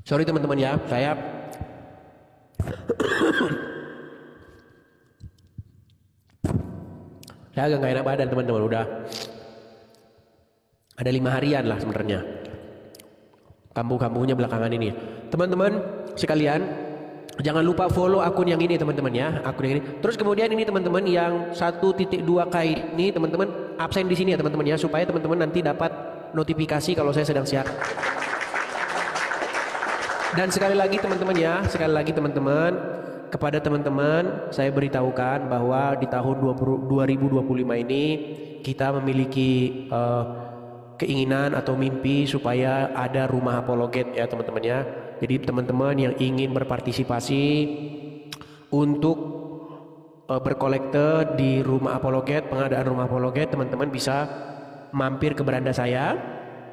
Speaker 1: Sorry teman-teman ya, saya agak nggak enak badan teman-teman. Udah ada 5 harian lah sebenarnya. Kambuh-kambuhnya belakangan ini. Teman-teman sekalian, jangan lupa follow akun yang ini teman-teman ya, akun yang ini. Terus kemudian ini teman-teman yang 1.2K ini teman-teman absen di sini ya teman-teman ya, supaya teman-teman nanti dapat notifikasi kalau saya sedang siaran. Dan sekali lagi teman-teman ya, sekali lagi teman-teman, kepada teman-teman saya beritahukan bahwa di tahun 2025 ini kita memiliki keinginan atau mimpi supaya ada rumah apologet ya teman-teman ya. Jadi teman-teman yang ingin berpartisipasi untuk berkolekte di rumah apologet, pengadaan rumah apologet, teman-teman bisa mampir ke beranda saya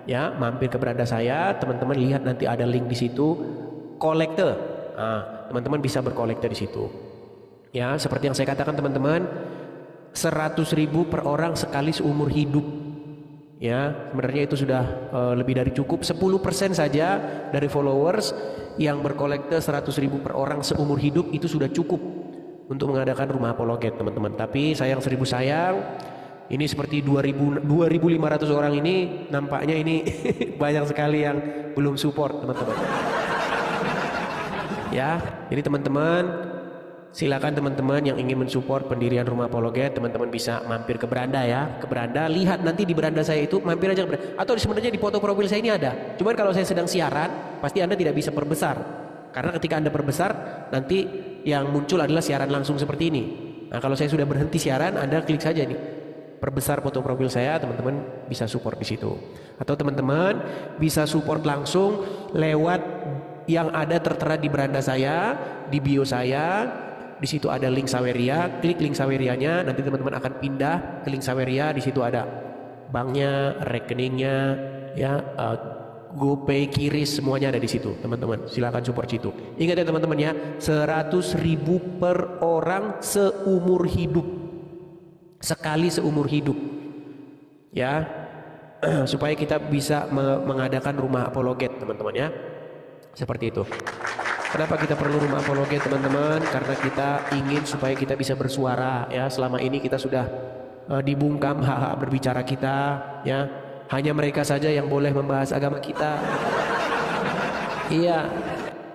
Speaker 1: ya, mampir ke beranda saya, teman-teman lihat nanti ada link di situ kolekte. Nah, teman-teman bisa berkolekte di situ. Ya, seperti yang saya katakan teman-teman, 100.000 per orang sekali seumur hidup. Ya, sebenarnya itu sudah lebih dari cukup. 10% saja dari followers yang berkolekte 100.000 per orang seumur hidup itu sudah cukup untuk mengadakan rumah apologet teman-teman. Tapi sayang 1000 sayang, ini seperti 2.500 orang ini nampaknya ini banyak sekali yang belum support teman-teman. Ya, jadi teman-teman silakan teman-teman yang ingin mensupport pendirian rumah apologet, teman-teman bisa mampir ke beranda ya, ke beranda, lihat nanti di beranda saya itu, mampir aja ke beranda. Atau sebenarnya di foto profil saya ini ada. Cuman kalau saya sedang siaran, pasti Anda tidak bisa perbesar. Karena ketika Anda perbesar, nanti yang muncul adalah siaran langsung seperti ini. Nah, kalau saya sudah berhenti siaran, Anda klik saja nih, perbesar foto profil saya, teman-teman bisa support di situ. Atau teman-teman bisa support langsung lewat yang ada tertera di beranda saya, di bio saya. Di situ ada link Saweria, klik link Sawerianya, nanti teman-teman akan pindah ke link Saweria. Di situ ada banknya, rekeningnya, ya, GoPay, Kiris, semuanya ada di situ, teman-teman. Silakan support situ. Ingat ya teman-teman ya, 100.000 per orang seumur hidup, sekali seumur hidup, ya, supaya kita bisa mengadakan rumah apologet, teman-teman ya, seperti itu. Kenapa kita perlu rumah apologet teman-teman? Karena kita ingin supaya kita bisa bersuara ya. Selama ini kita sudah dibungkam hak-hak berbicara kita ya. Hanya mereka saja yang boleh membahas agama kita. Iya.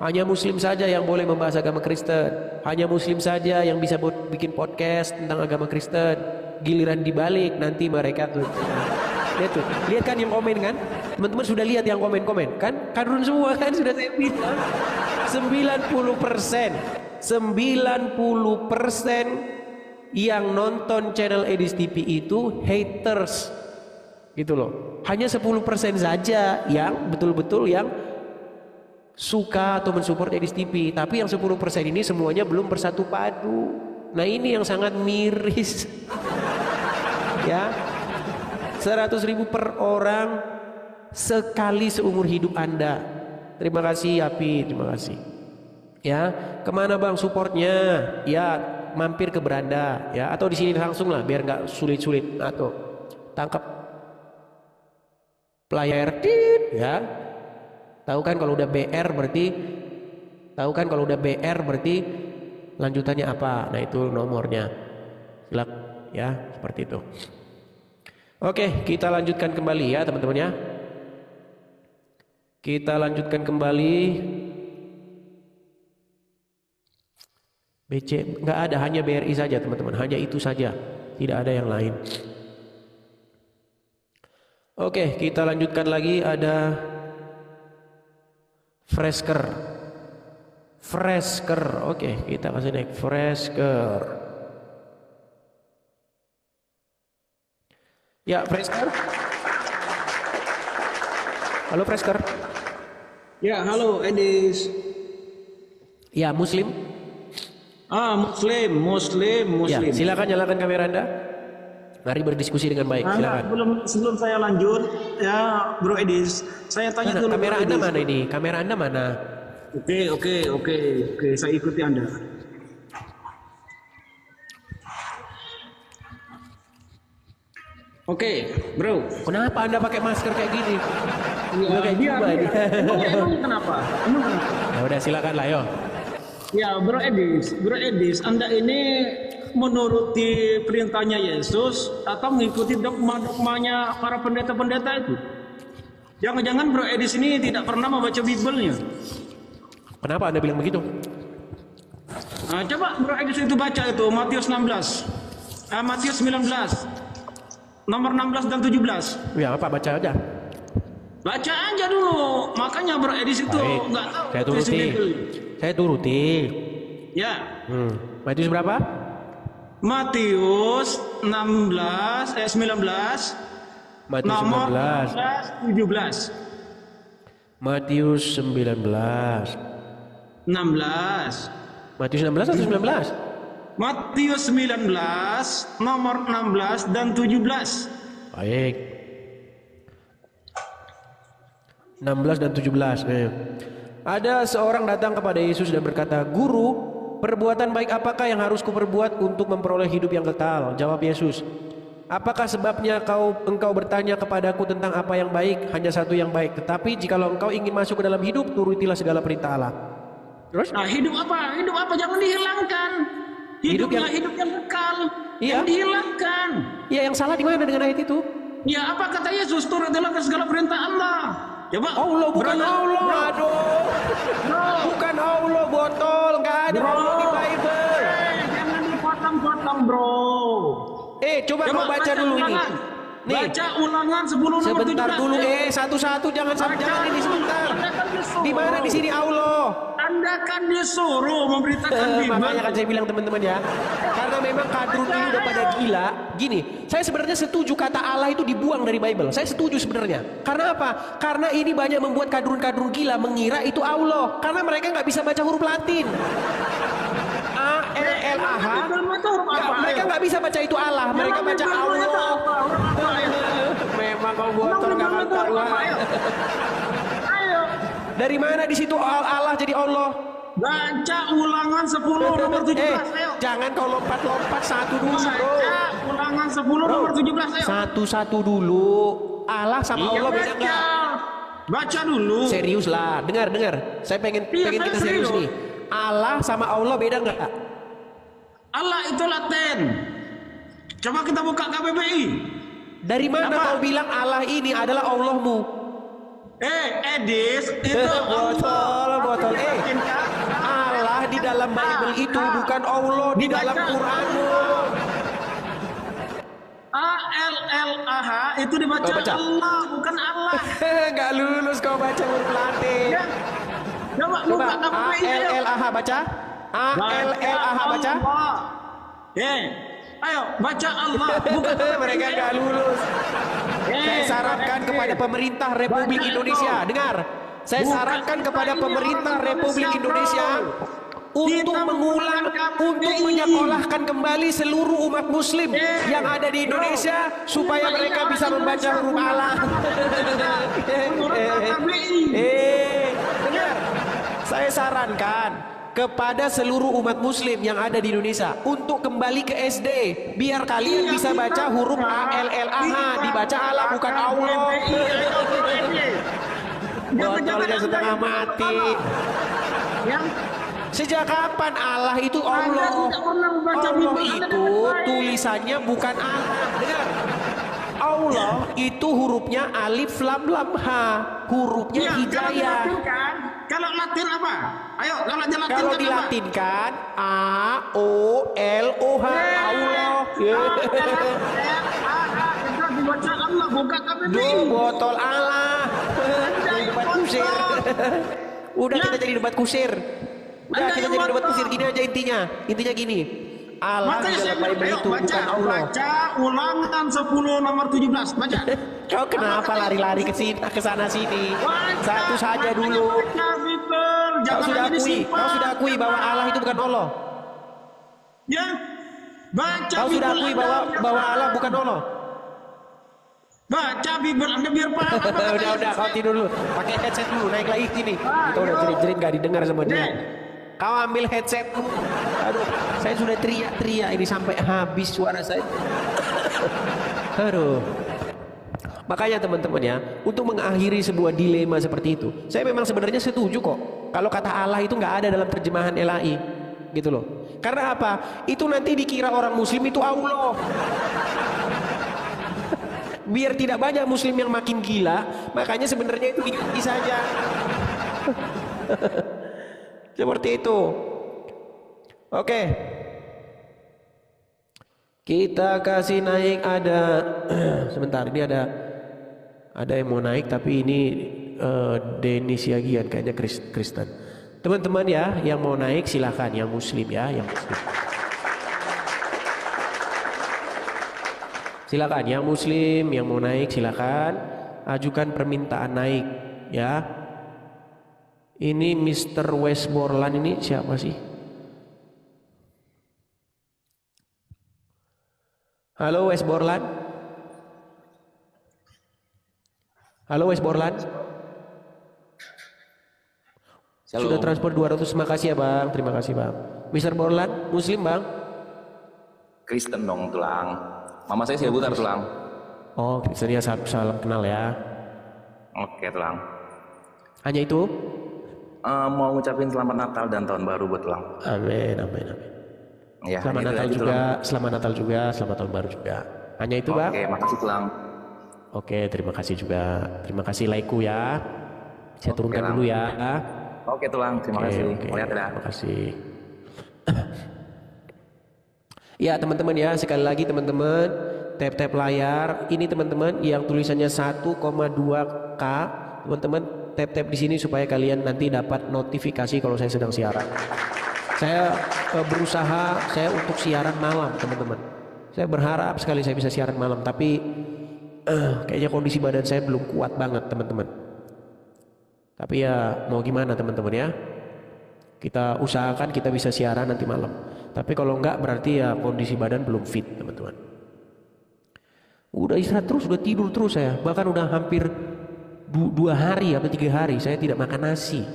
Speaker 1: Hanya muslim saja yang boleh membahas agama Kristen. Hanya muslim saja yang bisa bikin podcast tentang agama Kristen. Giliran dibalik nanti mereka tuh. Lihat tuh, lihat kan yang komen kan? Teman-teman sudah lihat yang komen-komen kan? Kadrun semua kan, sudah saya bilang 90% yang nonton channel Edis TV itu haters gitu loh. Hanya 10% saja yang betul-betul yang suka atau mensupport Edis TV. Tapi yang 10% ini semuanya belum bersatu padu. Nah ini yang sangat miris. Ya, 100.000 per orang sekali seumur hidup Anda. Terima kasih Api, terima kasih. Ya, kemana bang supportnya? Ya, mampir ke beranda, ya, atau di sini langsung lah, biar nggak sulit-sulit. Atau tangkap player, ya. Tahu kan kalau udah BR berarti, lanjutannya apa? Nah itu nomornya. Silakan, ya, seperti itu. Oke, kita lanjutkan kembali ya teman-teman ya. Kita lanjutkan kembali. BC nggak ada, hanya BRI saja teman-teman, hanya itu saja, tidak ada yang lain. Oke, kita lanjutkan lagi. Ada Fresker. Oke, kita kasih naik Fresker. Ya, Fresker. Halo Fresker.
Speaker 10: Ya, halo Edis.
Speaker 1: Ya, Muslim.
Speaker 10: Muslim.
Speaker 1: Ya, silakan nyalakan kamera Anda. Mari berdiskusi dengan baik, silakan.
Speaker 10: Sebelum saya lanjut, ya Bro Edis, saya tanya dulu.
Speaker 1: Kamera
Speaker 10: Bro
Speaker 1: Anda
Speaker 10: Edis.
Speaker 1: mana ini? Kamera Anda mana?
Speaker 10: Oke, saya ikuti Anda. Oke, Bro.
Speaker 1: Kenapa Anda pakai masker kayak gini?
Speaker 10: Ya,
Speaker 1: kayak Cuba ini.
Speaker 10: Emang kenapa?
Speaker 1: Ya udah silakan lah, yo.
Speaker 10: Ya, Bro Edis, Anda ini menuruti perintahnya Yesus atau mengikuti dogma-dogmanya para pendeta-pendeta itu? Jangan-jangan Bro Edis ini tidak pernah membaca Bible-nya.
Speaker 1: Kenapa Anda bilang begitu?
Speaker 10: Nah, coba Bro Edis itu baca itu Matius 16, Matius 19, nomor 16 dan 17.
Speaker 1: Ya apa, baca aja.
Speaker 10: Baca aja dulu. Makanya Bro Edis itu
Speaker 1: Baik,
Speaker 10: nggak tahu.
Speaker 1: saya turuti. Saya turuti.
Speaker 10: Ya.
Speaker 1: Matius berapa?
Speaker 10: Matius 19, 19.
Speaker 1: Matius
Speaker 10: Nomor
Speaker 1: 19.
Speaker 10: 17.
Speaker 1: Matius 19.
Speaker 10: 16.
Speaker 1: Matius 16 atau 19?
Speaker 10: Matius 19, nomor 16 dan 17.
Speaker 1: Baik. 16 dan 17. Ada seorang datang kepada Yesus dan berkata, "Guru, perbuatan baik apakah yang harus kuperbuat untuk memperoleh hidup yang kekal?" Jawab Yesus, "Apakah sebabnya engkau bertanya kepadaku tentang apa yang baik? Hanya satu yang baik. Tetapi jikalau engkau ingin masuk ke dalam hidup, turutilah segala perintah Allah." Terus?
Speaker 10: Nah, hidup apa? Hidup apa? Jangan dihilangkan. Hidup yang kekal.
Speaker 1: Iya.
Speaker 10: Yang dihilangkan.
Speaker 1: Ya, yang salah di mana dengan ayat itu?
Speaker 10: Ya, apa kata Yesus? Turutilah ke segala perintah Allah. Coba.
Speaker 1: Allah bukan Allah. Aduh. Bukan Allah, botol. Nggak ada Allah di Bible.
Speaker 10: Jangan dipotong-potong, Bro.
Speaker 1: Coba kau baca dulu ini. Nih.
Speaker 10: Baca ulangan 10 nomor 17.
Speaker 1: Sebentar dulu, satu-satu jangan ini sebentar. Di mana di sini Allah?
Speaker 10: Anda kan disuruh memberitakan Bible.
Speaker 1: Makanya kan saya bilang teman-teman ya, karena memang kadrun ini udah pada gila. Gini, saya sebenarnya setuju kata Allah itu dibuang dari Bible. Saya setuju sebenarnya. Karena apa? Karena ini banyak membuat kadrun-kadrun gila mengira itu Allah. Karena mereka nggak bisa baca huruf Latin. A-L-L-A-H. Mereka nggak bisa baca itu Allah. Mereka baca Allah. Memang kau botol nggak ngantar lah. Dari mana di situ Allah jadi Allah?
Speaker 10: Baca ulangan 10 nomor 17. Ayo.
Speaker 1: Jangan kau lompat-lompat satu dulu, bro.
Speaker 10: Baca ulangan 10 nomor 17. Ayo.
Speaker 1: Satu-satu dulu. Allah sama Allah beda nggak?
Speaker 10: Baca dulu.
Speaker 1: Serius lah. Dengar. Saya pengen kita serius nih. Allah sama Allah beda nggak?
Speaker 10: Allah itu Latin. Coba kita buka KBBI.
Speaker 1: Dari mana kau bilang Allah ini adalah Allahmu?
Speaker 10: Edis, itu
Speaker 1: botol. Allah di dalam Bible itu bukan Allah di dalam Quranmu.
Speaker 10: A-L-L-A-H itu dibaca Allah, bukan Allah.
Speaker 1: Nggak lulus kau baca huruf Latin.
Speaker 10: Coba
Speaker 1: A-L-L-A-H baca. A-L-L-A-H baca.
Speaker 10: Ayo baca Allah, bukan
Speaker 1: mereka nggak lulus. Saya sarankan kepada pemerintah Republik Indonesia, dengar. Saya sarankan kepada pemerintah Republik Indonesia untuk mengulang, untuk menyekolahkan kembali seluruh umat Muslim yang ada di Indonesia supaya mereka bisa membaca huruf Allah. Dengar. Saya sarankan kepada seluruh umat Muslim yang ada di Indonesia untuk kembali ke SD, biar kalian bisa baca huruf A-L-L-A-H, dibaca Allah bukan Allah. Botolnya setengah mati. Sejak kapan Allah itu Allah? Allah itu tulisannya bukan Allah. Dengar. Allah itu hurufnya alif lam lam ha, hurufnya hijayah.
Speaker 10: Kalau Latin apa? Ayo,
Speaker 1: kalau dilatinkan A O L O H, Allah.
Speaker 10: Dibaca Allah, bukan KBBI.
Speaker 1: Botol Allah. Debat kusir. Udah kita jadi debat kusir. Udah kita jadi debat kusir. Gini aja intinya. Intinya gini. Allah di dalam Bible itu bukan Allah.
Speaker 10: Baca ulangan 10 nomor 17. Baca.
Speaker 1: Kau kenapa lari-lari ke sana sini? Satu saja dulu. Kau sudah akui bahwa Allah itu bukan Allah.
Speaker 10: Ya. Baca
Speaker 1: Kau sudah akui
Speaker 10: Bible
Speaker 1: bahwa Allah bukan Allah.
Speaker 10: Baca Bible Anda biar paham.
Speaker 1: Udah, kau tidur dulu. Pakai headset dulu, naik lagi sini. Kita udah jerit-jerit gak didengar sama dia. Kau ambil headsetmu. Aduh, saya sudah teriak-teriak ini sampai habis suara saya. Aduh. Makanya teman-teman ya, untuk mengakhiri sebuah dilema seperti itu, saya memang sebenarnya setuju kok. Kalau kata Allah itu nggak ada dalam terjemahan LAI, gitu loh. Karena apa? Itu nanti dikira orang Muslim itu Allah. Biar tidak banyak Muslim yang makin gila, makanya sebenarnya itu diganti saja. Seperti itu. Oke. Kita kasih naik ada sebentar, ini ada yang mau naik tapi ini Denis Yagian kayaknya Kristen. Teman-teman ya, yang mau naik silakan, yang Muslim ya, yang Muslim. Silakan yang Muslim yang mau naik silakan ajukan permintaan naik ya. Ini Mr. Westmoreland ini siapa sih? Halo Westmoreland. Halo Westmoreland. Sudah transport 200, terima kasih ya bang. Terima kasih bang. Mr. Borland, Muslim bang?
Speaker 11: Kristen dong tulang. Mama saya Butar tulang.
Speaker 1: Oh Kristen ya, salam kenal ya.
Speaker 11: Oke tulang.
Speaker 1: Hanya itu?
Speaker 11: Mau ngucapin selamat Natal dan tahun baru buat tulang.
Speaker 1: Amin, amin, amin.
Speaker 11: Ya,
Speaker 1: selamat Natal juga, tulang. Selamat Natal juga, selamat tahun baru juga. Hanya itu bang?
Speaker 11: Oke, makasih tulang.
Speaker 1: Oke, terima kasih juga. Terima kasih laiku ya. Saya turunkan
Speaker 11: tulang.
Speaker 1: dulu ya.
Speaker 11: Oke tulang, terima kasih.
Speaker 1: Lihat ya. Terima kasih. Ya teman-teman ya, sekali lagi teman-teman, tap layar. Ini teman-teman yang tulisannya 1,2K, teman-teman tap di sini supaya kalian nanti dapat notifikasi kalau saya sedang siaran. Saya berusaha untuk siaran malam teman-teman. Saya berharap sekali saya bisa siaran malam, tapi kayaknya kondisi badan saya belum kuat banget teman-teman. Tapi ya mau gimana teman-teman ya, kita usahakan kita bisa siaran nanti malam. Tapi kalau enggak berarti ya kondisi badan belum fit teman-teman. Udah istirahat terus, udah tidur terus saya. Bahkan udah hampir 2 hari atau 3 hari saya tidak makan nasi.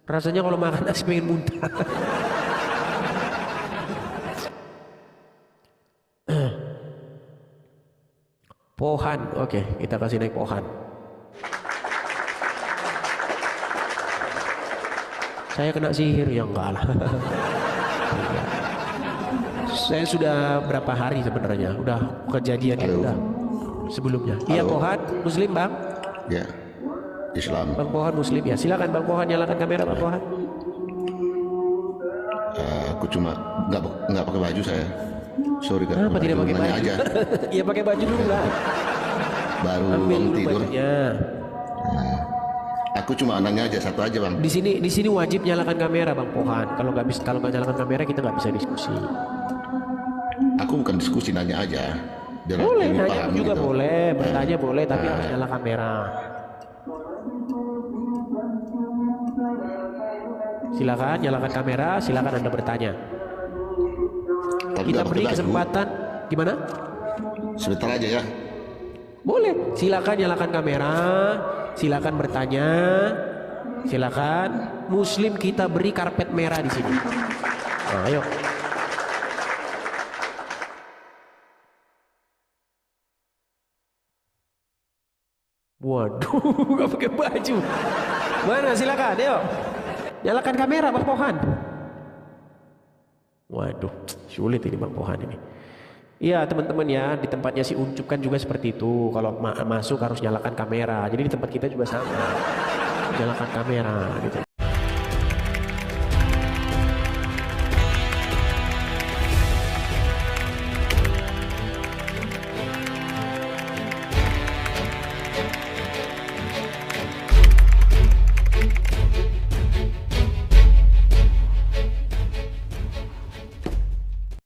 Speaker 1: Rasanya kalau makan nasi pengen muntah. Pohan, oke, kita kasih naik Pohan. Saya kena sihir ya enggak lah. Saya sudah berapa hari sebenarnya, udah kejadian itu udah sebelumnya. Iya Pohan, Muslim bang?
Speaker 12: Ya, Islam.
Speaker 1: Bang Pohan Muslim ya, silakan Bang Pohan nyalakan kamera Bang Pohan.
Speaker 12: Aku cuma nggak pakai baju saya. Sorry kan.
Speaker 1: Kenapa tidak pakai baju?
Speaker 12: Aja.
Speaker 1: Iya pakai baju dulu lah.
Speaker 12: Baru
Speaker 1: ambil dulu
Speaker 12: tidur.
Speaker 1: bajunya.
Speaker 12: Aku cuma nanya aja satu aja bang.
Speaker 1: Di sini wajib nyalakan kamera Bang Pohan. Kalau nggak nyalakan kamera kita nggak bisa diskusi.
Speaker 12: Aku bukan diskusi, nanya aja. Biar
Speaker 1: Boleh nanya juga
Speaker 12: gitu.
Speaker 1: boleh, bertanya boleh, tapi harus nyala kamera. Silakan nyalakan kamera, silakan Anda bertanya.
Speaker 12: Tapi
Speaker 1: Kita
Speaker 12: nggak
Speaker 1: beri
Speaker 12: pakai baju.
Speaker 1: kesempatan gimana?
Speaker 12: Sebentar aja ya.
Speaker 1: Boleh, silakan nyalakan kamera, silakan bertanya, silakan. Muslim kita beri karpet merah di sini. Nah, ayo. Waduh, nggak pakai baju. Mana silakan, yuk. Nyalakan kamera Bang Pohan. Waduh, sulit ini Bang Pohan ini. Iya teman-teman ya, di tempatnya si Uncup kan juga seperti itu. Kalau masuk harus nyalakan kamera. Jadi di tempat kita juga sama. Nyalakan kamera gitu.